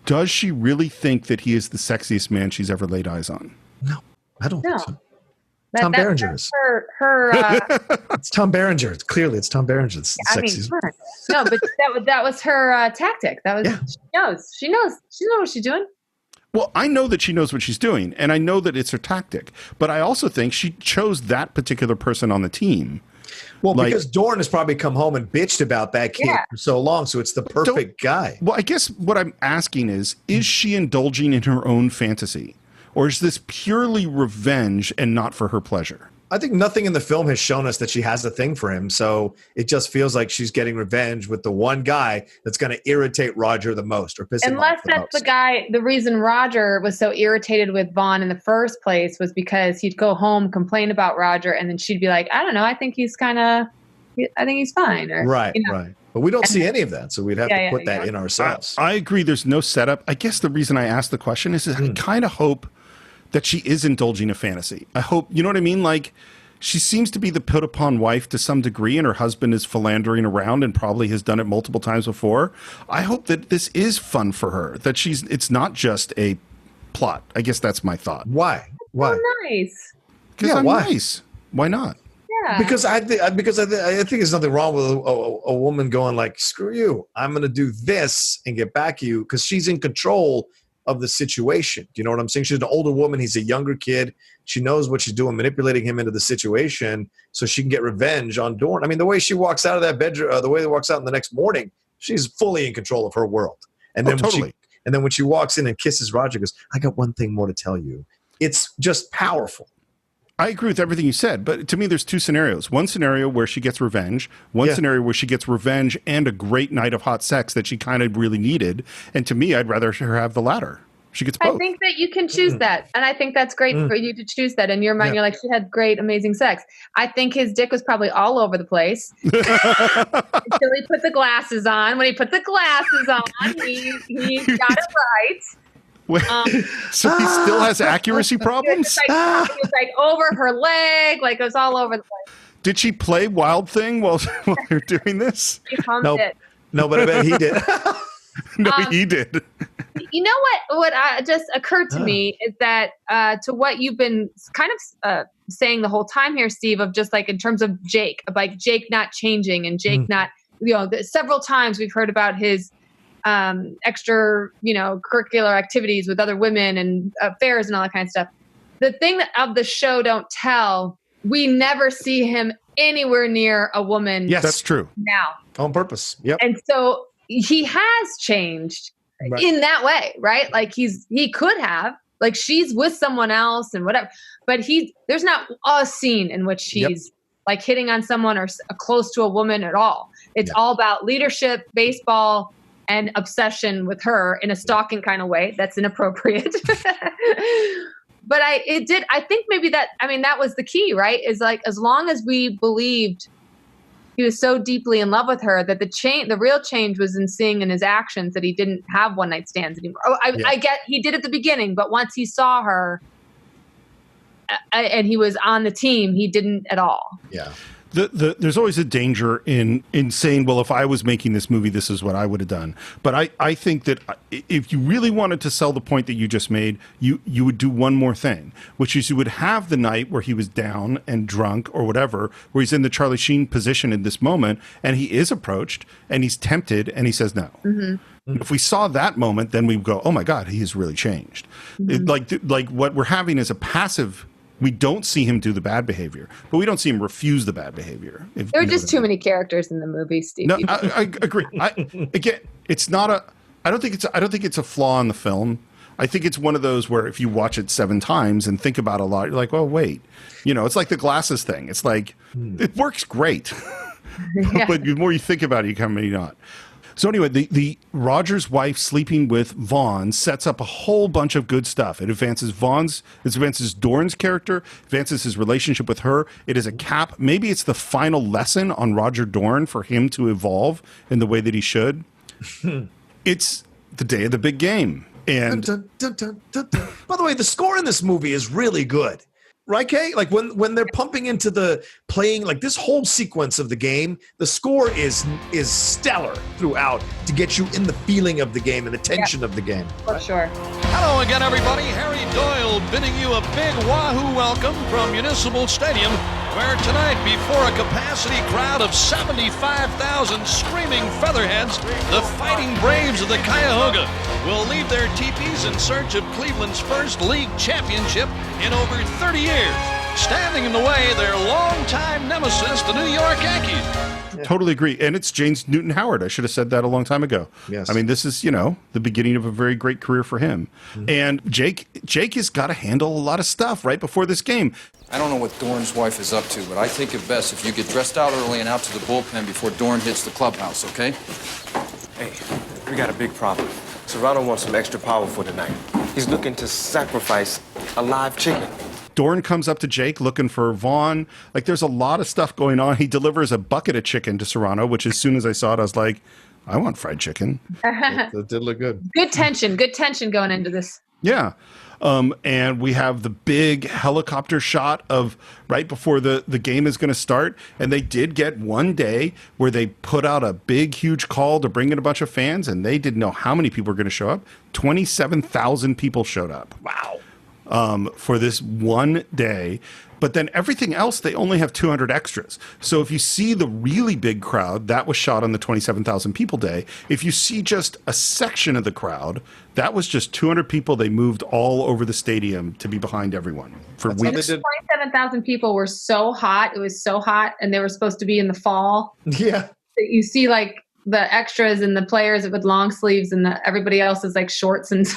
Does she really think that he is the sexiest man she's ever laid eyes on? No, I don't think so. Tom Berenger is. It's Tom Berenger. It's Tom Berenger. It's the sexiest. No, but that was her tactic. That was She knows what she's doing. Well, I know that she knows what she's doing, and I know that it's her tactic. But I also think she chose that particular person on the team. Well, because Dorn has probably come home and bitched about that kid for so long, so it's the perfect guy. Well, I guess what I'm asking is she indulging in her own fantasy? Or is this purely revenge and not for her pleasure? I think nothing in the film has shown us that she has a thing for him, so it just feels like she's getting revenge with the one guy that's going to irritate Roger the most or piss him off the most. Unless that's the guy, the reason Roger was so irritated with Vaughn in the first place was because he'd go home, complain about Roger, and then she'd be like, I don't know, I think he's fine. Or, right. But we don't see any of that, so we'd have to put that in ourselves. I agree there's no setup. I guess the reason I asked the question is I kind of hope that she is indulging a fantasy. I hope, you know what I mean? Like, she seems to be the put upon wife to some degree, and her husband is philandering around and probably has done it multiple times before. I hope that this is fun for her, that it's not just a plot. I guess that's my thought. Why? Oh, nice. Because I'm nice. Why not? Yeah. Because I think there's nothing wrong with a woman going like, screw you, I'm going to do this and get back at you, because she's in control of the situation. Do you know what I'm saying? She's an older woman. He's a younger kid. She knows what she's doing, manipulating him into the situation so she can get revenge on Dorn. I mean, the way she walks out of that bedroom, the way they walks out in the next morning, she's fully in control of her world. And then when she walks in and kisses Roger, goes, I got one thing more to tell you. It's just powerful. I agree with everything you said, but to me, there's two scenarios. One scenario where she gets revenge, one scenario where she gets revenge and a great night of hot sex that she kind of really needed. And to me, I'd rather her have the latter. She gets both. I think that you can choose that. And I think that's great for you to choose that. In your mind, you're like, she had great, amazing sex. I think his dick was probably all over the place. Until he put the glasses on. When he put the glasses on, he got it right. So he still has accuracy problems? It was like over her leg. Like it was all over the place. Did she play Wild Thing while you're doing this? He humped it. No, but I bet he did. No, he did. You know what just occurred to me is that to what you've been kind of saying the whole time here, Steve, of just like in terms of Jake, of like Jake not changing and Jake not, several times we've heard about his extra, curricular activities with other women and affairs and all that kind of stuff. The thing of the show don't tell, we never see him anywhere near a woman. Yes, that's true. Now. On purpose. Yep. And so he has changed in that way, right? Like he could have, like she's with someone else and whatever, but there's not a scene in which he's like hitting on someone or close to a woman at all. It's all about leadership, baseball, and obsession with her in a stalking kind of way. That's inappropriate. But I think maybe that was the key, right? Is like, as long as we believed he was so deeply in love with her that the real change was in seeing in his actions that he didn't have one night stands anymore. I get he did at the beginning, but once he saw her and he was on the team, he didn't at all. Yeah. There's always a danger in saying, well, if I was making this movie, this is what I would have done. But I think that if you really wanted to sell the point that you just made, you would do one more thing, which is you would have the night where he was down and drunk or whatever, where he's in the Charlie Sheen position in this moment, and he is approached, and he's tempted, and he says no. Mm-hmm. If we saw that moment, then we'd go, oh my God, he has really changed. Mm-hmm. Like what we're having is a passive. We don't see him do the bad behavior, but we don't see him refuse the bad behavior. There are just too many characters in the movie, Steve. No, I agree. Again, it's not I don't think it's a flaw in the film. I think it's one of those where if you watch it 7 times and think about it a lot, you're like, well, wait. It's like the glasses thing. It's like, it works great. But the more you think about it, you come, maybe not. So anyway, the Roger's wife sleeping with Vaughn sets up a whole bunch of good stuff. It advances Dorn's character, advances his relationship with her. It is a cap. Maybe it's the final lesson on Roger Dorn for him to evolve in the way that he should. It's the day of the big game. And by the way, the score in this movie is really good. Right, Kay? Like when they're pumping into the playing, like this whole sequence of the game, the score is stellar throughout to get you in the feeling of the game and the tension of the game. For sure. Hello again, everybody. Harry Doyle bidding you a big wahoo welcome from Municipal Stadium, where tonight, before a capacity crowd of 75,000 screaming featherheads, the Fighting Braves of the Cuyahoga will leave their teepees in search of Cleveland's first league championship in over 30 years, standing in the way their longtime nemesis, the New York Yankees. Totally agree. And it's James Newton Howard. I should have said that a long time ago. Yes. I mean, this is, the beginning of a very great career for him. Mm-hmm. And Jake has got to handle a lot of stuff right before this game. I don't know what Dorn's wife is up to, but I think it best if you get dressed out early and out to the bullpen before Dorn hits the clubhouse, okay? Hey, we got a big problem. Serrano wants some extra power for tonight. He's looking to sacrifice a live chicken. Dorn comes up to Jake looking for Vaughn. Like, there's a lot of stuff going on. He delivers a bucket of chicken to Serrano, which as soon as I saw it, I was like, I want fried chicken. That did look good. Good tension going into this. Yeah. And we have the big helicopter shot of right before the game is going to start. And they did get one day where they put out a big, huge call to bring in a bunch of fans, and they didn't know how many people were going to show up. 27,000 people showed up. Wow. For this one day. But then everything else, they only have 200 extras. So if you see the really big crowd, that was shot on the 27,000 people day. If you see just a section of the crowd, that was just 200 people. They moved all over the stadium to be behind everyone for weeks. 27,000 people were so hot. It was so hot, and they were supposed to be in the fall. Yeah. You see, like, the extras and the players with long sleeves, and everybody else is like shorts and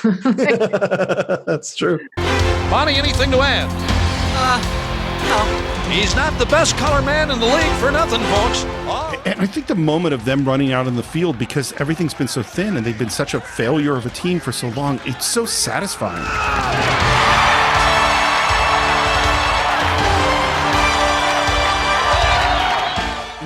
That's true. Bonnie, anything to add? He's not the best color man in the league for nothing, folks. And I think the moment of them running out in the field, because everything's been so thin and they've been such a failure of a team for so long, it's so satisfying.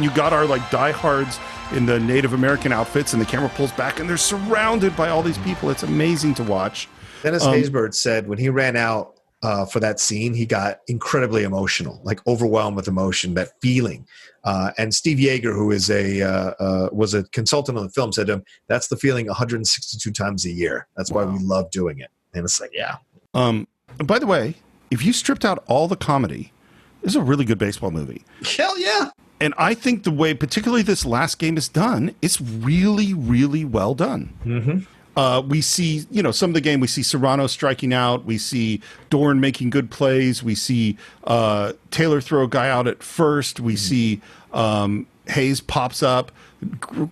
You got our like diehards in the Native American outfits, and the camera pulls back, and they're surrounded by all these people. It's amazing to watch. Dennis Haysbert said when he ran out for that scene, he got incredibly emotional, like overwhelmed with emotion, that feeling. And Steve Yeager, who is was a consultant on the film, said to him, "That's the feeling 162 times a year. That's why we love doing it." And it's like, yeah. By the way, if you stripped out all the comedy, this is a really good baseball movie. Hell yeah. And I think the way, particularly this last game is done, it's really, really well done. Mm-hmm. We see, some of the game, we see Serrano striking out. We see Dorn making good plays. We see Taylor throw a guy out at first. We see Hayes pops up.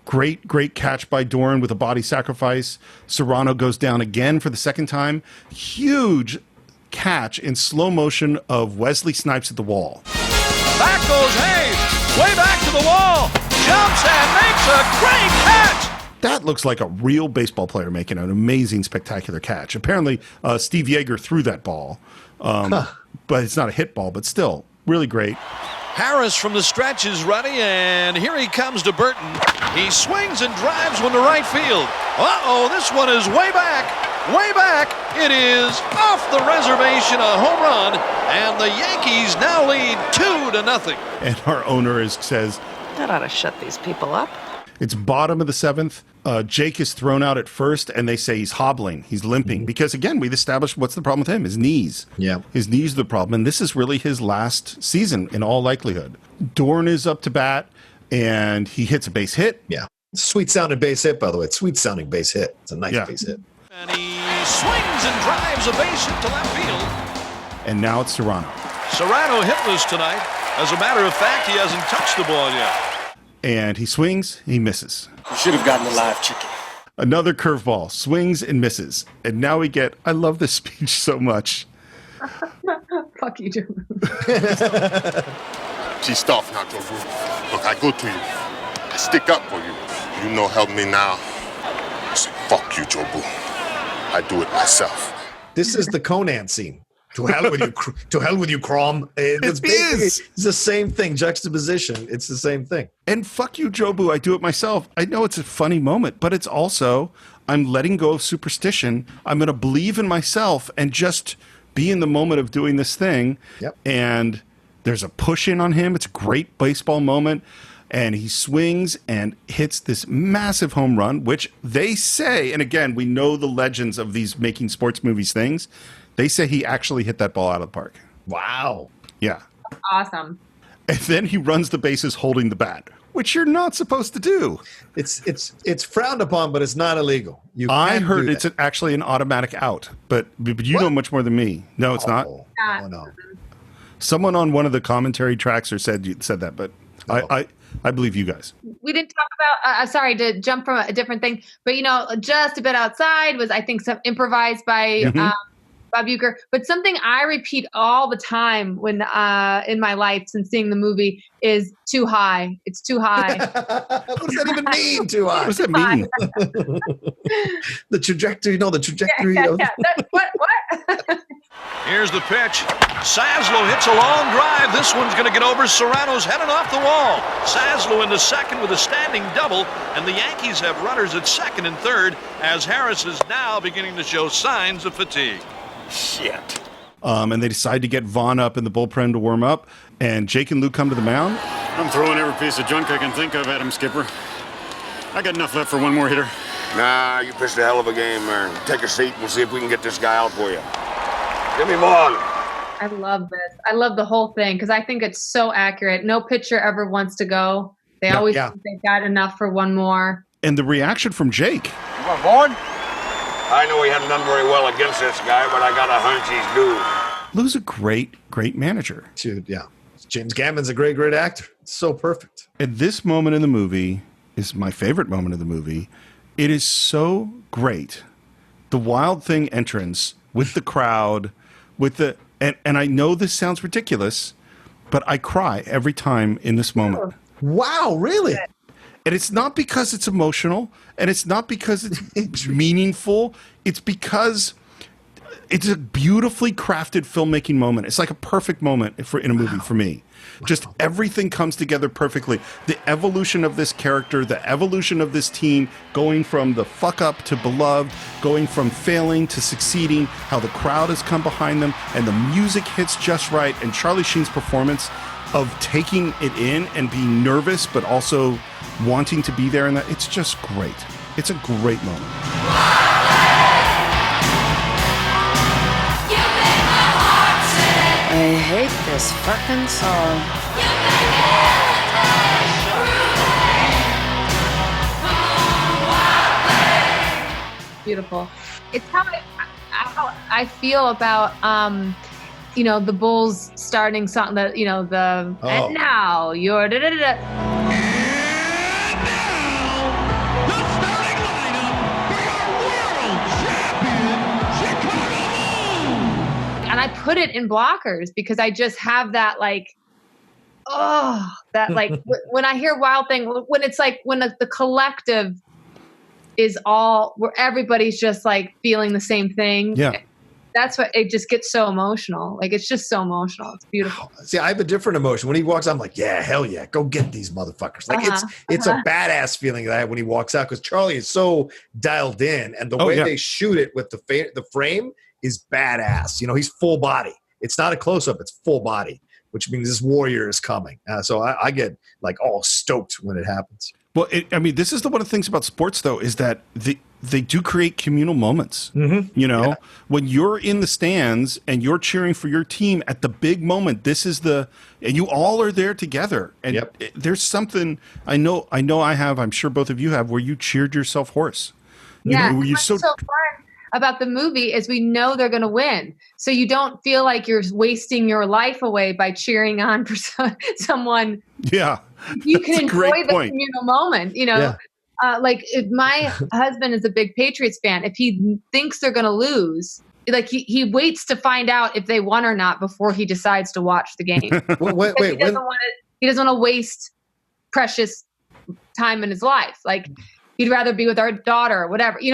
Great catch by Dorn with a body sacrifice. Serrano goes down again for the second time. Huge catch in slow motion of Wesley Snipes at the wall. Back goes Hayes. Way back to the wall. Jumps and makes a great catch. That looks like a real baseball player making an amazing, spectacular catch. Apparently, Steve Yeager threw that ball, but it's not a hit ball, but still, really great. Harris from the stretch is ready, and here he comes to Burton. He swings and drives one to right field. Uh-oh, this one is way back. Way back. It is off the reservation, a home run, and the Yankees now lead 2-0. And our owner says, that ought to shut these people up. It's bottom of the seventh. Jake is thrown out at first, and they say he's hobbling. He's limping. Because, again, we've established what's the problem with him, his knees. Yeah. His knees are the problem, and this is really his last season in all likelihood. Dorn is up to bat, and he hits a base hit. Yeah. Sweet-sounding base hit, by the way. Sweet-sounding base hit. It's a nice base hit. And he swings and drives a base hit to left field. And now it's Serrano. Serrano hitless tonight. As a matter of fact, he hasn't touched the ball yet. And he swings, he misses. You should have gotten a live chicken. Another curveball, swings and misses. And now we get, I love this speech so much. Fuck you, Joe. She's tough now, Joe. Look, I go to you. I stick up for you. You know, help me now. I say, fuck you, Jobu. I do it myself. This is the Conan scene. To hell with you, Crom. It's the same thing, juxtaposition. It's the same thing. And fuck you, Jobu, I do it myself. I know it's a funny moment, but it's also, I'm letting go of superstition. I'm going to believe in myself and just be in the moment of doing this thing. Yep. And there's a push in on him. It's a great baseball moment. And he swings and hits this massive home run, which they say, and again, we know the legends of these making sports movies things. They say he actually hit that ball out of the park. Wow. Yeah. Awesome. And then he runs the bases holding the bat, which you're not supposed to do. It's frowned upon, but it's not illegal. I heard it's actually an automatic out, but you know much more than me. No, it's not. Oh, no. Someone on one of the commentary tracks said that, but I believe you guys. We didn't talk about, sorry to jump from a different thing, but just a bit outside was, I think, some improvised by Bob Uecker. But something I repeat all the time when in my life since seeing the movie is too high. It's too high. What does that even mean, too high? What does that mean? The trajectory, the trajectory. Yeah. What? Here's the pitch. Saslow hits a long drive. This one's going to get over. Serrano's heading off the wall. Saslow into second with a standing double, and the Yankees have runners at second and third as Harris is now beginning to show signs of fatigue. Shit. And they decide to get Vaughn up in the bullpen to warm up, and Jake and Lou come to the mound. I'm throwing every piece of junk I can think of at him, Skipper. I got enough left for one more hitter. Nah, you pitched a hell of a game, man. Take a seat and we'll see if we can get this guy out for you. Give me Vaughn. I love this. I love the whole thing because I think it's so accurate. No pitcher ever wants to go. They always think they've got enough for one more. And the reaction from Jake. You want Vaughn? I know he hadn't done very well against this guy, but I got a hunch he's due. Lou's a great manager. Dude, yeah. James Gammon's a great actor. It's so perfect. And this moment in the movie is my favorite moment of the movie. It is so great. The Wild Thing entrance with the crowd, with the and I know this sounds ridiculous, but I cry every time in this moment. Wow, really? And it's not because it's emotional, and it's not because it's meaningful. It's because it's a beautifully crafted filmmaking moment. It's like a perfect moment in a movie for me. Just everything comes together perfectly. The evolution of this character, the evolution of this team, going from the fuck up to beloved, going from failing to succeeding, how the crowd has come behind them, and the music hits just right, and Charlie Sheen's performance of taking it in and being nervous, but also wanting to be there, and that it's just great. It's a great moment. I hate this fucking song. Beautiful. It's how I feel about the Bulls starting something that and now you're da da da da. And I put it in blockers because I just have that when I hear Wild Thing, when it's like when the collective is all where everybody's just like feeling the same thing. Yeah. That's what it just gets so emotional. Like it's just so emotional. It's beautiful. See, I have a different emotion. When he walks out, I'm like, yeah, hell yeah, go get these motherfuckers. Like it's a badass feeling that I have when he walks out because Charlie is so dialed in, and the way they shoot it with the frame is badass. He's full body. It's not a close up; it's full body, which means this warrior is coming. So I get like all stoked when it happens. Well, this is one of the things about sports, though, is that they do create communal moments. Mm-hmm. When you're in the stands and you're cheering for your team at the big moment, and you all are there together. And there's something I know I have, I'm sure both of you have, where you cheered yourself hoarse. What's so fun about the movie is we know they're going to win. So you don't feel like you're wasting your life away by cheering on for someone. Yeah. You can enjoy the communal moment, like if my husband is a big Patriots fan, if he thinks they're going to lose, like he waits to find out if they won or not before he decides to watch the game. He doesn't want to waste precious time in his life. Like he'd rather be with our daughter or whatever, he's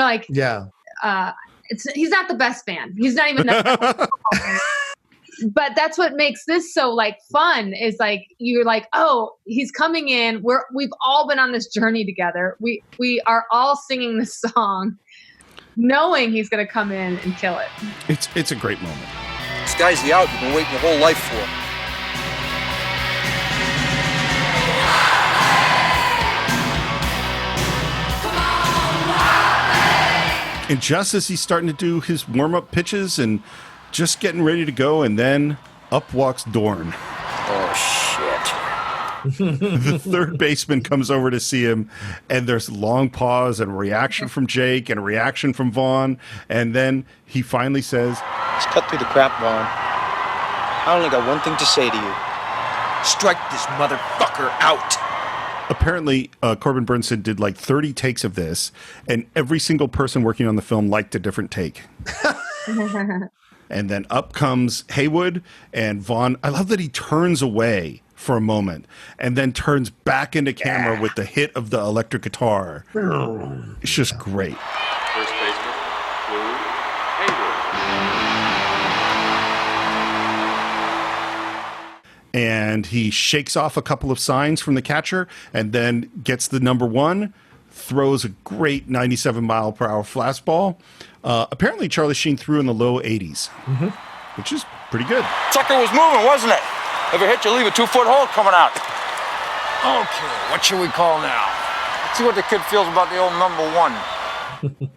not the best fan. He's not even that. But that's what makes this so like fun is like you're like, oh, he's coming in. We've all been on this journey together. We are all singing this song, knowing he's going to come in and kill it. It's a great moment. This guy's the out you've been waiting your whole life for. And just as he's starting to do his warm-up pitches and just getting ready to go, and then up walks Dorn. Oh, shit. The third baseman comes over to see him, and there's a long pause and a reaction from Jake and a reaction from Vaughn, and then he finally says, Let's cut through the crap, Vaughn. I only got one thing to say to you. Strike this motherfucker out. Apparently, Corbin Burnson did like 30 takes of this, and every single person working on the film liked a different take. And then up comes Haywood and Vaughn. I love that he turns away for a moment and then turns back into camera with the hit of the electric guitar. It's just great. First baseman, Lou Haywood. And he shakes off a couple of signs from the catcher and then gets the number one, throws a great 97-mile-per-hour fastball. Apparently, Charlie Sheen threw in the low 80s, which is pretty good. Sucker was moving, wasn't it? Ever hit you leave a 2-foot hole coming out? Okay, what should we call now? Let's see what the kid feels about the old number one.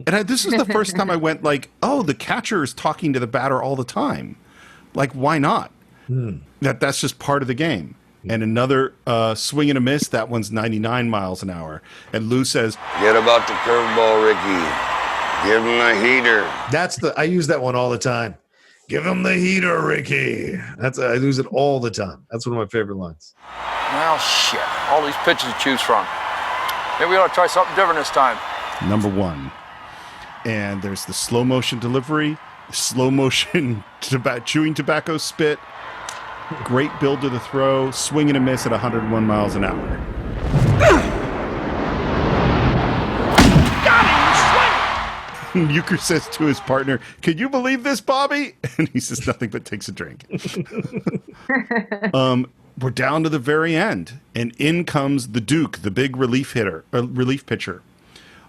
And this is the first time I went like, oh, the catcher is talking to the batter all the time. Like, why not? That's just part of the game. And another swing and a miss. That one's 99 miles an hour. And Lou says, Forget about the curveball, Ricky. Give him the heater. I use that one all the time. Give him the heater, Ricky. I use it all the time. That's one of my favorite lines. Well, shit. All these pitches to choose from. Maybe we ought to try something different this time. Number one. And there's the slow motion delivery, slow motion chewing tobacco spit. Great build to the throw, swing and a miss at 101 miles an hour. Euchre says to his partner, "Can you believe this, Bobby?" And he says nothing but takes a drink. We're down to the very end, and in comes the Duke, the big relief pitcher.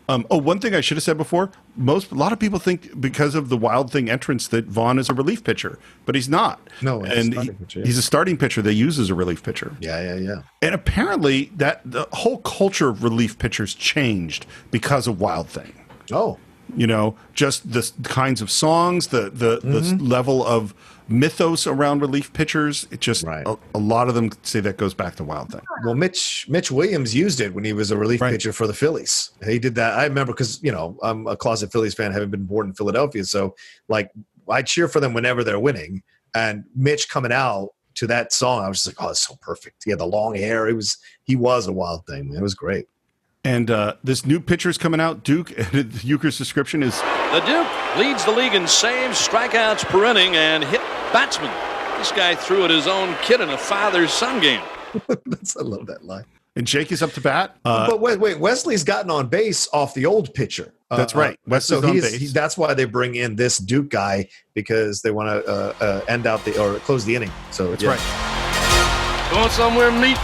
One thing I should have said before: a lot of people think because of the Wild Thing entrance that Vaughn is a relief pitcher, but he's not. No, he's a starting pitcher they use as a relief pitcher. Yeah. And apparently, that the whole culture of relief pitchers changed because of Wild Thing. Oh. Just the kinds of songs, the level of mythos around relief pitchers. It just a lot of them say that goes back to Wild Thing. Well, Mitch Williams used it when he was a relief pitcher for the Phillies. He did that. I remember because I'm a closet Phillies fan, having been born in Philadelphia, so like I cheer for them whenever they're winning. And Mitch coming out to that song, I was just like, oh, it's so perfect. He had the long hair. He was a Wild Thing, man. It was great. And this new pitcher's coming out, Duke. Euchre's description is... The Duke leads the league in saves, strikeouts per inning, and hit batsmen. This guy threw at his own kid in a father-son game. I love that line. And Jake is up to bat. But wait, Wesley's gotten on base off the old pitcher. That's right. Wesley's on base. That's why they bring in this Duke guy, because they want to end out or close the inning. So that's right. Going somewhere, meet?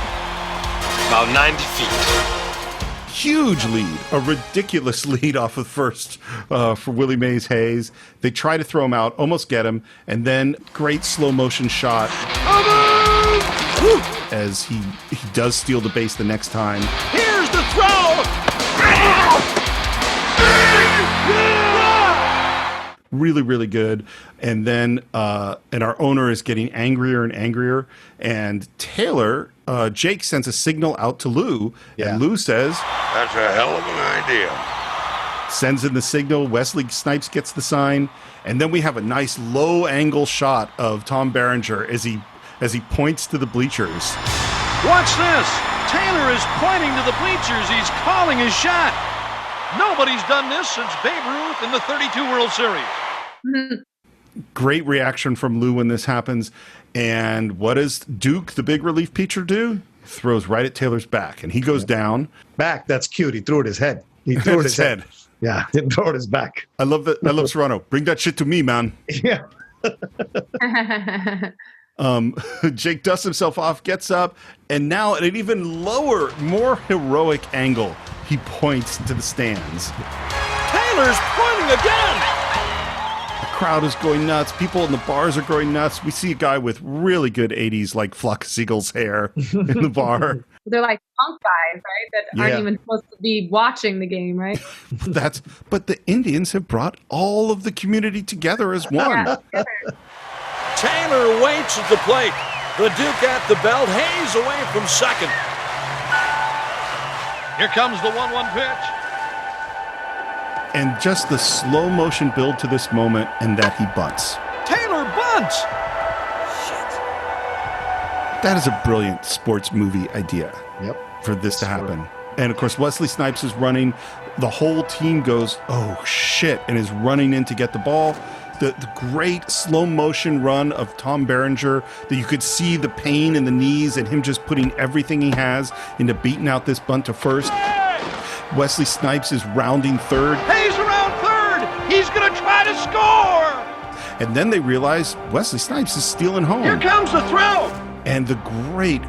About 90 feet. Huge lead, a ridiculous lead off of first for Willie Mays Hayes. They try to throw him out, almost get him, and then great slow motion shot as he does steal the base the next time. Here's the throw! Really, really good. And then and our owner is getting angrier and angrier. And Taylor, Jake sends a signal out to Lou. Yeah. And Lou says, "That's a hell of an idea." Sends in the signal. Wesley Snipes gets the sign. And then we have a nice low angle shot of Tom Berenger as he points to the bleachers. Watch this. Taylor is pointing to the bleachers. He's calling his shot. Nobody's done this since Babe Ruth in the 32 World Series. Great reaction from Lou when this happens. And what does Duke, the big relief pitcher, do? Throws right at Taylor's back, and he goes down. Back, that's cute. He threw it his head. He threw it his head. Yeah, didn't throw it his back. I love that. I love Serrano. Bring that shit to me, man. Yeah. Jake dusts himself off, gets up, and now at an even lower, more heroic angle, he points to the stands. Taylor's pointing again! The crowd is going nuts. People in the bars are going nuts. We see a guy with really good 80s, like Flock Siegel's hair in the bar. They're like punk guys, right? That aren't even supposed to be watching the game, right? But the Indians have brought all of the community together as one. Yeah, Taylor waits at the plate. The Duke at the belt. Hayes away from second. Here comes the 1-1 pitch. And just the slow motion build to this moment, and that he bunts. Taylor bunts! Shit. That is a brilliant sports movie idea. Yep. For this to happen. And of course, Wesley Snipes is running. The whole team goes, oh shit, and is running in to get the ball. The great slow motion run of Tom Berenger, that you could see the pain in the knees and him just putting everything he has into beating out this bunt to first. Wesley Snipes is rounding third. Hayes around third. He's going to try to score. And then they realize Wesley Snipes is stealing home. Here comes the throw. And the great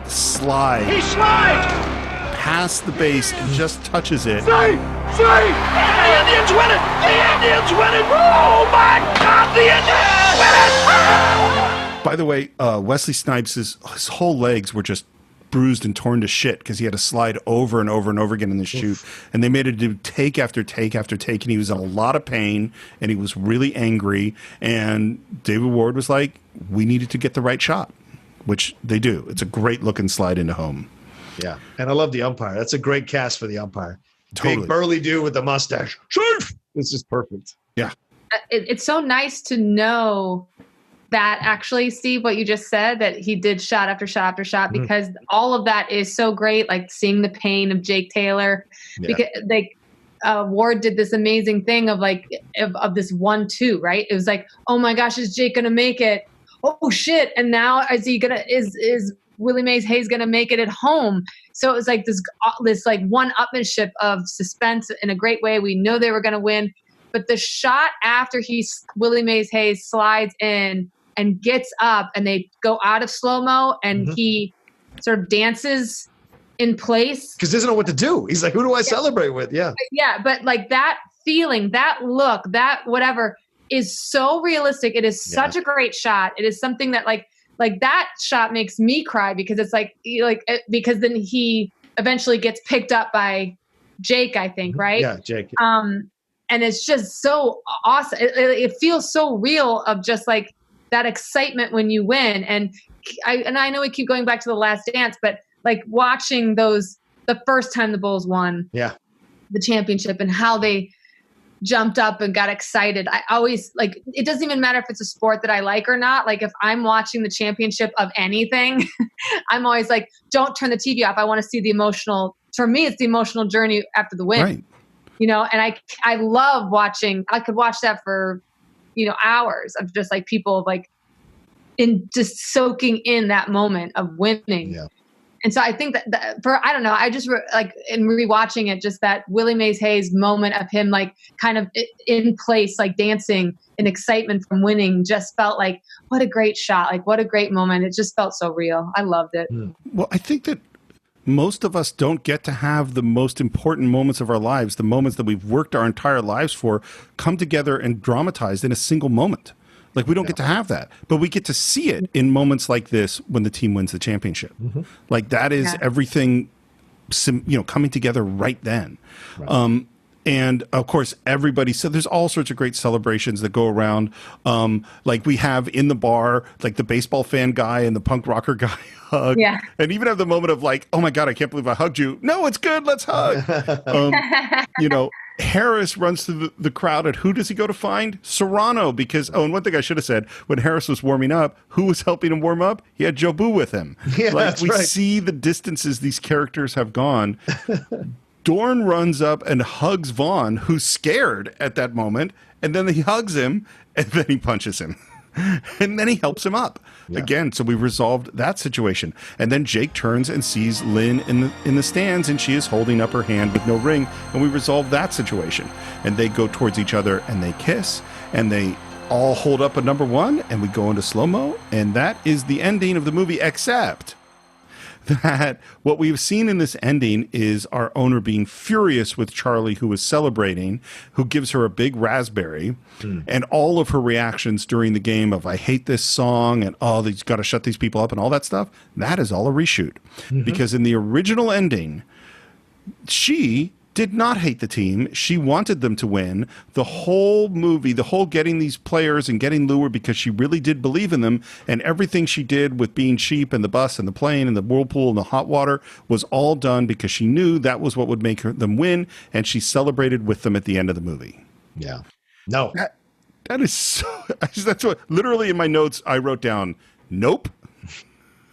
slide. He slides. Past the base and just touches it. Save! The Indians win it! The Indians win it! Oh my God! The Indians win it! By the way, Wesley Snipes, his whole legs were just bruised and torn to shit because he had to slide over and over and over again in the shoot. And they made him do take after take after take, and he was in a lot of pain, and he was really angry. And David Ward was like, we needed to get the right shot, which they do. It's a great looking slide into home. Yeah, and I love the umpire. That's a great cast for the umpire. Totally. Big burly dude with the mustache. It's just perfect. Yeah. It's so nice to know that actually, Steve, what you just said, that he did shot after shot after shot, because all of that is so great. Like seeing the pain of Jake Taylor, because Ward did this amazing thing of like of this 1-2, right? It was like, oh my gosh, is Jake gonna make it? oh shit. And now is Willie Mays Hayes gonna make it at home? So it was like this like one-upmanship of suspense in a great way. We know they were gonna win, but the shot after Willie Mays Hayes slides in and gets up, and they go out of slow-mo, and he sort of dances in place because he doesn't know what to do. He's like, who do I celebrate with? Yeah, but like that feeling, that look, that whatever is so realistic. It is such a great shot. It is something that like that shot makes me cry, because it's because then he eventually gets picked up by Jake, I think, right? Yeah, Jake. And it's just so awesome. It feels so real, of just like that excitement when you win. And I know we keep going back to The Last Dance, but like watching the first time the Bulls won the championship and how they jumped up and got excited. I always it doesn't even matter if it's a sport that I like or not. Like if I'm watching the championship of anything, I'm always like, don't turn the TV off. I want to see the emotional, for me, it's the emotional journey after the win, Right. And I love watching, I could watch that for, hours of just like people like in just soaking in that moment of winning. Yeah. And so I think that I don't know, I just in rewatching it, just that Willie Mays Hayes moment of him like kind of in place, like dancing in excitement from winning, just felt like, what a great shot. Like what a great moment. It just felt so real. I loved it. Well, I think that most of us don't get to have the most important moments of our lives, the moments that we've worked our entire lives for, come together and dramatized in a single moment. Like we don't get to have that, but we get to see it in moments like this when the team wins the championship. Like that is everything, coming together right then. Right. And of course, so there's all sorts of great celebrations that go around. Like we have in the bar, like the baseball fan guy and the punk rocker guy hug. Yeah. And even have the moment of like, oh my God, I can't believe I hugged you. No, it's good. Let's hug. Harris runs through the crowd, and who does he go to find? Serrano, because, and one thing I should have said, when Harris was warming up, who was helping him warm up? He had Jobu with him. Yeah, like we see the distances these characters have gone. Dorn runs up and hugs Vaughn, who's scared at that moment, and then he hugs him, and then he punches him. And then he helps him up again. So we resolved that situation. And then Jake turns and sees Lynn in the stands, and she is holding up her hand with no ring. And we resolved that situation. And they go towards each other and they kiss, and they all hold up a number one, and we go into slow-mo. And that is the ending of the movie, except that what we've seen in this ending is our owner being furious with Charlie, who is celebrating, who gives her a big raspberry, and all of her reactions during the game of, I hate this song, and he's got to shut these people up, and all that stuff, that is all a reshoot. Because in the original ending, she did not hate the team. She wanted them to win. The whole movie, the whole getting these players and getting Lure, because she really did believe in them, and everything she did with being cheap and the bus and the plane and the whirlpool and the hot water was all done because she knew that was what would make them win, and she celebrated with them at the end of the movie. Yeah. No. That is so... That's what... Literally in my notes, I wrote down, nope.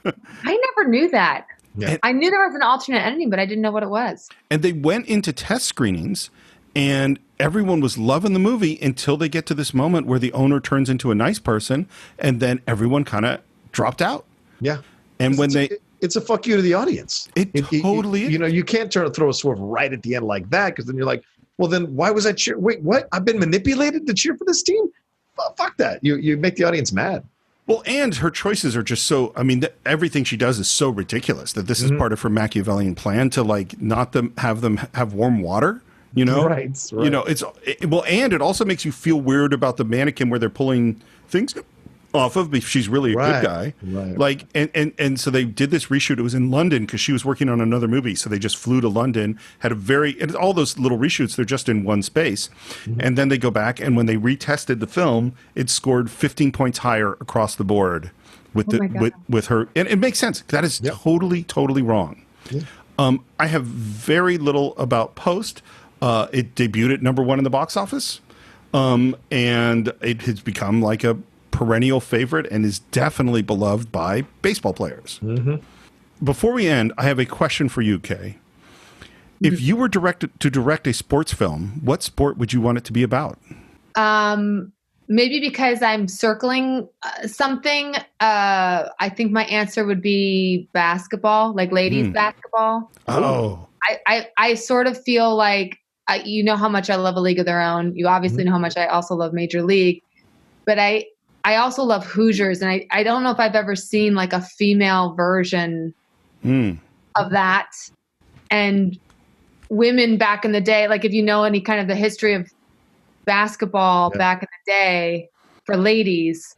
I never knew that. Yeah. I knew there was an alternate ending, but I didn't know what it was. And they went into test screenings, and everyone was loving the movie until they get to this moment where the owner turns into a nice person, and then everyone kind of dropped out. Yeah. And when it's a fuck you to the audience. It totally is. You can't throw a swerve right at the end like that, because then you're like, well, then why was I cheer? Wait, what? I've been manipulated to cheer for this team? Fuck that. You make the audience mad. Well, and her choices are just so, everything she does is so ridiculous that this is part of her Machiavellian plan to not have them have warm water, Right. And it also makes you feel weird about the mannequin where they're pulling things off of, because she's really a good guy. Right. And so they did this reshoot. It was in London because she was working on another movie. So they just flew to London, and all those little reshoots, they're just in one space. And then they go back, and when they retested the film, it scored 15 points higher across the board with her. And it makes sense. That is totally, totally wrong. Yeah. I have very little about Post. It debuted at number 1 in the box office. And it has become like a perennial favorite and is definitely beloved by baseball players. Before we end, I have a question for you, Kay. If you were directed to direct a sports film, what sport would you want it to be about? maybe because I'm circling something, I think my answer would be basketball, like ladies basketball. Oh. I sort of feel like, you know how much I love A League of Their Own. You obviously know how much I also love Major League. But I also love Hoosiers. And I don't know if I've ever seen like a female version of that. And women back in the day, like if you know any kind of the history of basketball back in the day for ladies,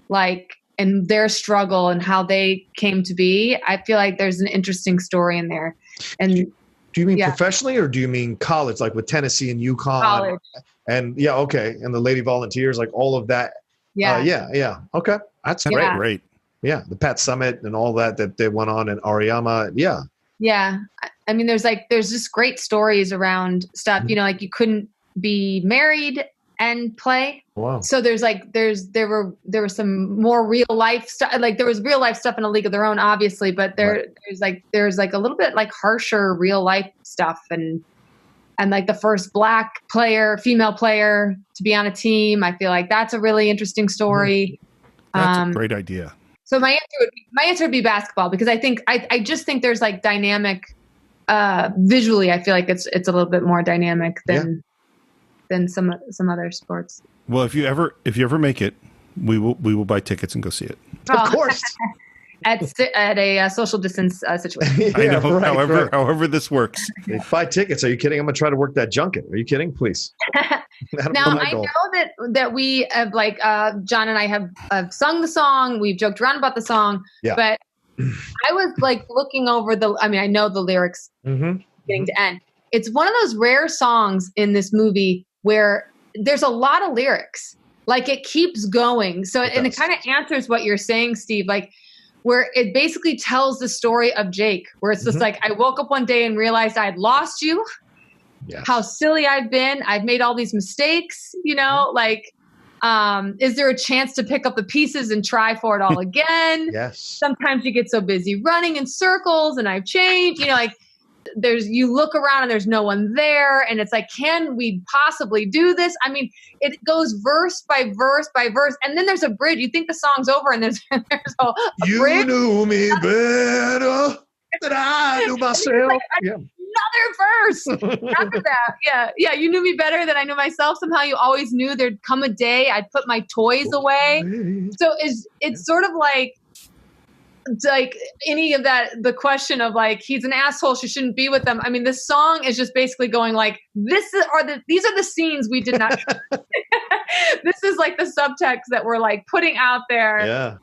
like, and their struggle and how they came to be, I feel like there's an interesting story in there. And do you mean professionally or do you mean college, like with Tennessee and UConn? College. And okay. And the Lady Volunteers, like all of that. Yeah. Okay. That's great. Yeah. The Pat Summit and all that they went on, and Ariama. Yeah. Yeah. I mean, there's just great stories around stuff, you know, like you couldn't be married and play. Wow. So there was some more real life stuff. Like there was real life stuff in A League of Their Own, obviously, but there's like a little bit like harsher real life stuff, and like the first black female player to be on a team. I feel like that's a really interesting story. That's a great idea. So my answer would be basketball, because I think I just think there's like dynamic visually. I feel like it's a little bit more dynamic than some other sports. Well, if you ever make it, we will buy tickets and go see it. Of course. at a social distance situation. I know. However this works. Buy tickets. Are you kidding? I'm gonna try to work that junket. Are you kidding? Please. Now I know that we have John and I have sung the song. We've joked around about the song, but I was like looking over I know the lyrics beginning to end. It's one of those rare songs in this movie where there's a lot of lyrics. Like it keeps going. So it kind of answers what you're saying, Steve. Like where it basically tells the story of Jake, where it's just like, I woke up one day and realized I'd lost you. Yes. How silly I've been. I've made all these mistakes, you know, like, is there a chance to pick up the pieces and try for it all again? Yes. Sometimes you get so busy running in circles and I've changed, you know, like you look around and there's no one there. And it's like, can we possibly do this? I mean, it goes verse by verse by verse. And then there's a bridge. You think the song's over and there's a you bridge. You knew me better than I knew myself. Another verse after that. Yeah. You knew me better than I knew myself. Somehow you always knew there'd come a day I'd put my toys away. So it's sort of like any of that, the question of like, he's an asshole, she shouldn't be with them. I mean, this song is just basically going like, these are the scenes we did not. This is like the subtext that we're like putting out there. Yeah.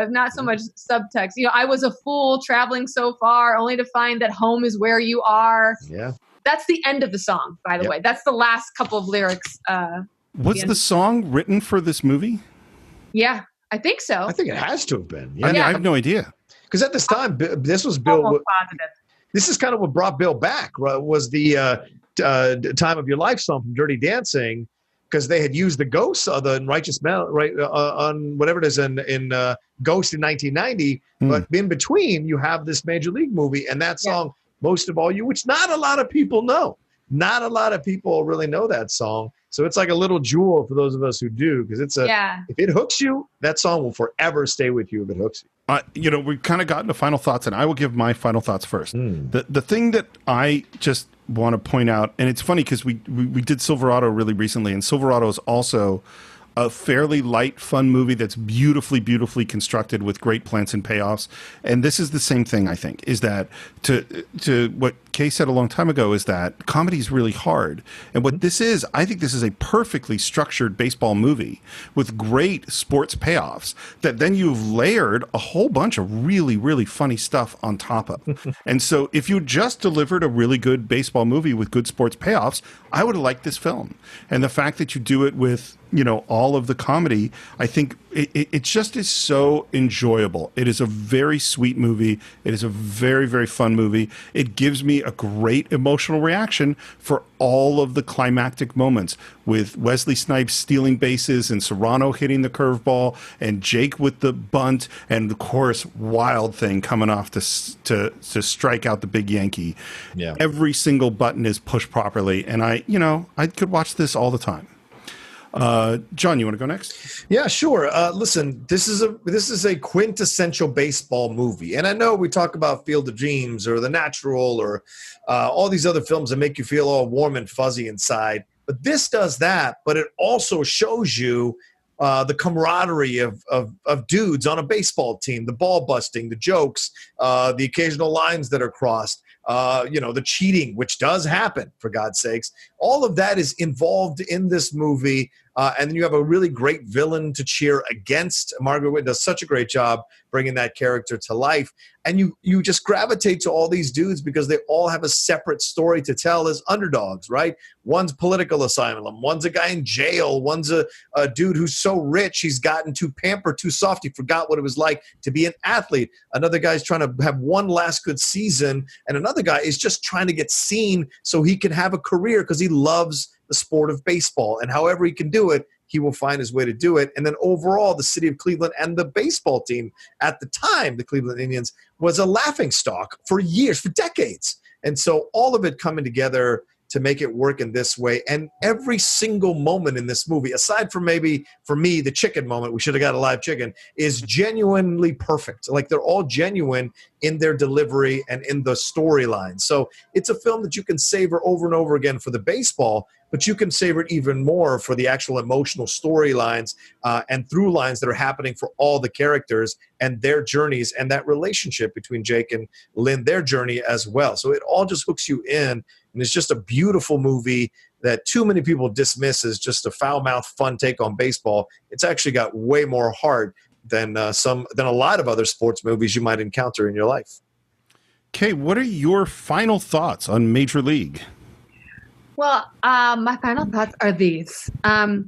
Not so much subtext. You know, I was a fool traveling so far only to find that home is where you are. Yeah. That's the end of the song, by the way. That's the last couple of lyrics. Was the song written for this movie? Yeah, I think so. I think it has to have been. Yeah. I mean, I have no idea. Because at this time, this was Bill. Almost positive. This is kind of what brought Bill back. Was the "Time of Your Life" song from Dirty Dancing, because they had used the Ghost of the Righteous Melon, right, on whatever it is in Ghost in 1990. But in between, you have this Major League movie and that song, Most of All You, which not a lot of people know. Not a lot of people really know that song. So it's like a little jewel for those of us who do, because it's if it hooks you, that song will forever stay with you if it hooks you. You know, we've kind of gotten to final thoughts, and I will give my final thoughts first. The thing that I just want to point out, and it's funny because we did Silverado really recently, and Silverado is also a fairly light, fun movie that's beautifully constructed with great plants and payoffs. And this is the same thing, I think, is that to what Kay said a long time ago, is that comedy is really hard. And what this is, I think this is a perfectly structured baseball movie with great sports payoffs that then you've layered a whole bunch of really funny stuff on top of. And so if you just delivered a really good baseball movie with good sports payoffs, I would have liked this film. And the fact that you do it with, you know, all of the comedy, I think it just is so enjoyable. It is a very sweet movie. It is a very fun movie. It gives me a great emotional reaction for all of the climactic moments, with Wesley Snipes stealing bases and Serrano hitting the curveball and Jake with the bunt and, of course, Wild Thing coming off to strike out the big Yankee. Yeah. Every single button is pushed properly, and I could watch this all the time. John, you want to go next? Yeah, sure. Listen, this is a quintessential baseball movie, and I know we talk about Field of Dreams or The Natural or all these other films that make you feel all warm and fuzzy inside. But this does that, but it also shows you the camaraderie of dudes on a baseball team, the ball busting, the jokes, the occasional lines that are crossed, the cheating, which does happen, for God's sakes. All of that is involved in this movie. And then you have a really great villain to cheer against. Margaret Whit does such a great job bringing that character to life. And you just gravitate to all these dudes because they all have a separate story to tell as underdogs, right? One's political asylum. One's a guy in jail. One's a dude who's so rich he's gotten too pampered, too soft. He forgot what it was like to be an athlete. Another guy's trying to have one last good season. And another guy is just trying to get seen so he can have a career because he loves the sport of baseball. And however he can do it, he will find his way to do it. And then overall, the city of Cleveland and the baseball team at the time, the Cleveland Indians, was a laughingstock for years, for decades. And so all of it coming together to make it work in this way. And every single moment in this movie, aside from maybe for me, the chicken moment, we should have got a live chicken, is genuinely perfect. Like they're all genuine in their delivery and in the storyline. So it's a film that you can savor over and over again for the baseball, but you can savor it even more for the actual emotional storylines and through lines that are happening for all the characters and their journeys and that relationship between Jake and Lynn, their journey as well. So it all just hooks you in. And it's just a beautiful movie that too many people dismiss as just a foul-mouthed fun take on baseball. It's actually got way more heart than a lot of other sports movies you might encounter in your life. Kay, what are your final thoughts on Major League? Well, my final thoughts are these. I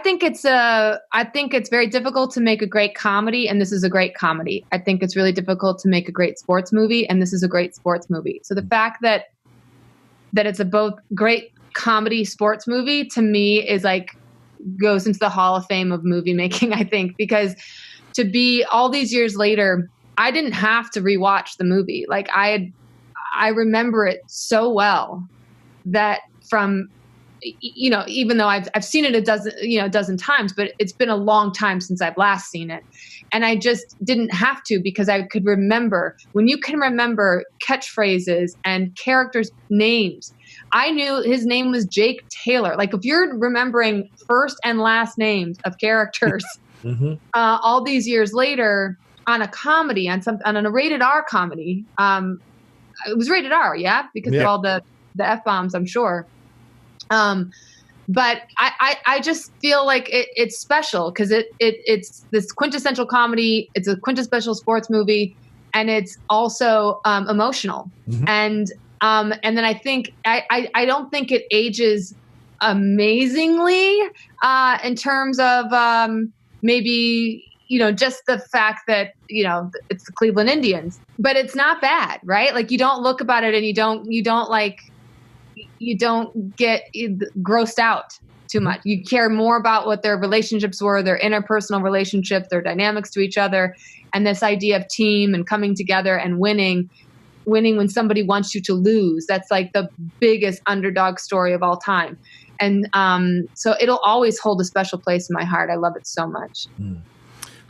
think it's very difficult to make a great comedy, and this is a great comedy. I think it's really difficult to make a great sports movie, and this is a great sports movie. So the fact that it's a both great comedy sports movie to me is like goes into the Hall of Fame of movie making, I think, because to be all these years later, I didn't have to rewatch the movie. Like I remember it so well that from, even though I've seen it a dozen times, but it's been a long time since I've last seen it. And I just didn't have to because I could remember. When you can remember catchphrases and characters' names, I knew his name was Jake Taylor. Like if you're remembering first and last names of characters all these years later on a comedy, on a rated R comedy, it was rated R, yeah, because of all the F-bombs, I'm sure. But I just feel like it's special because it's this quintessential comedy. It's a quintessential sports movie, and it's also emotional. And then I think I don't think it ages amazingly in terms of maybe just the fact that it's the Cleveland Indians, but it's not bad, right? Like you don't look about it and you don't get grossed out too much. You care more about what their relationships were, their interpersonal relationships, their dynamics to each other, and this idea of team and coming together and winning when somebody wants you to lose. That's like the biggest underdog story of all time. And so it'll always hold a special place in my heart. I love it so much.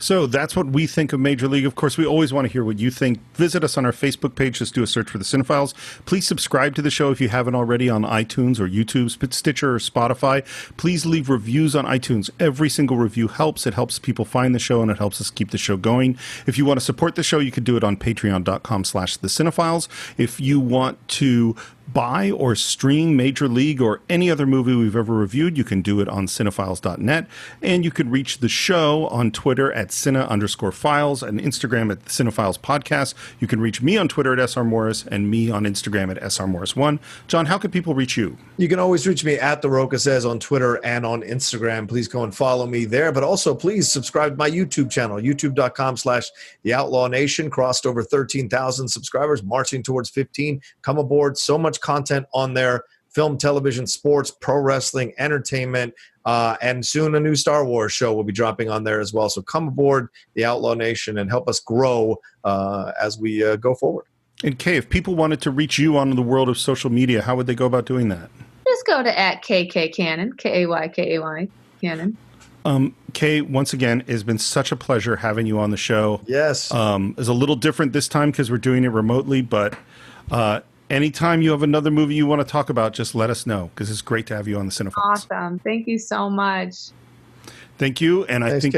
So that's what we think of Major League. Of course, we always want to hear what you think. Visit us on our Facebook page. Just do a search for the Cine-Files. Please subscribe to the show if you haven't already on iTunes or YouTube, Stitcher or Spotify. Please leave reviews on iTunes. Every single review helps. It helps people find the show, and it helps us keep the show going. If you want to support the show, you can do it on patreon.com/the Cine-Files. If you want to buy or stream Major League or any other movie we've ever reviewed, you can do it on cinephiles.net. And you can reach the show on Twitter at Cine_Files and Instagram at the Cine-Files Podcast. You can reach me on Twitter at SR Morris and me on Instagram at SR Morris1. John, how can people reach you? You can always reach me at The Roca Says on Twitter and on Instagram. Please go and follow me there. But also, please subscribe to my YouTube channel, youtube.com/The Outlaw Nation. Crossed over 13,000 subscribers, marching towards 15. Come aboard. So much content on there: film, television, sports, pro wrestling, entertainment, and soon a new Star Wars show will be dropping on there as well. So come aboard the Outlaw Nation and help us grow as we go forward. And Kay, if people wanted to reach you on the world of social media, how would they go about doing that? Just go to @KK Cannon, KAYKAY Cannon. Kay, once again, it's been such a pleasure having you on the show. Yes. It's a little different this time because we're doing it remotely, but anytime you have another movie you want to talk about, just let us know because it's great to have you on the Cine-Files. Awesome. Thank you so much. Thank you, and I think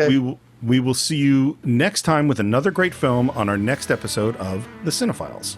we will see you next time with another great film on our next episode of the Cine-Files.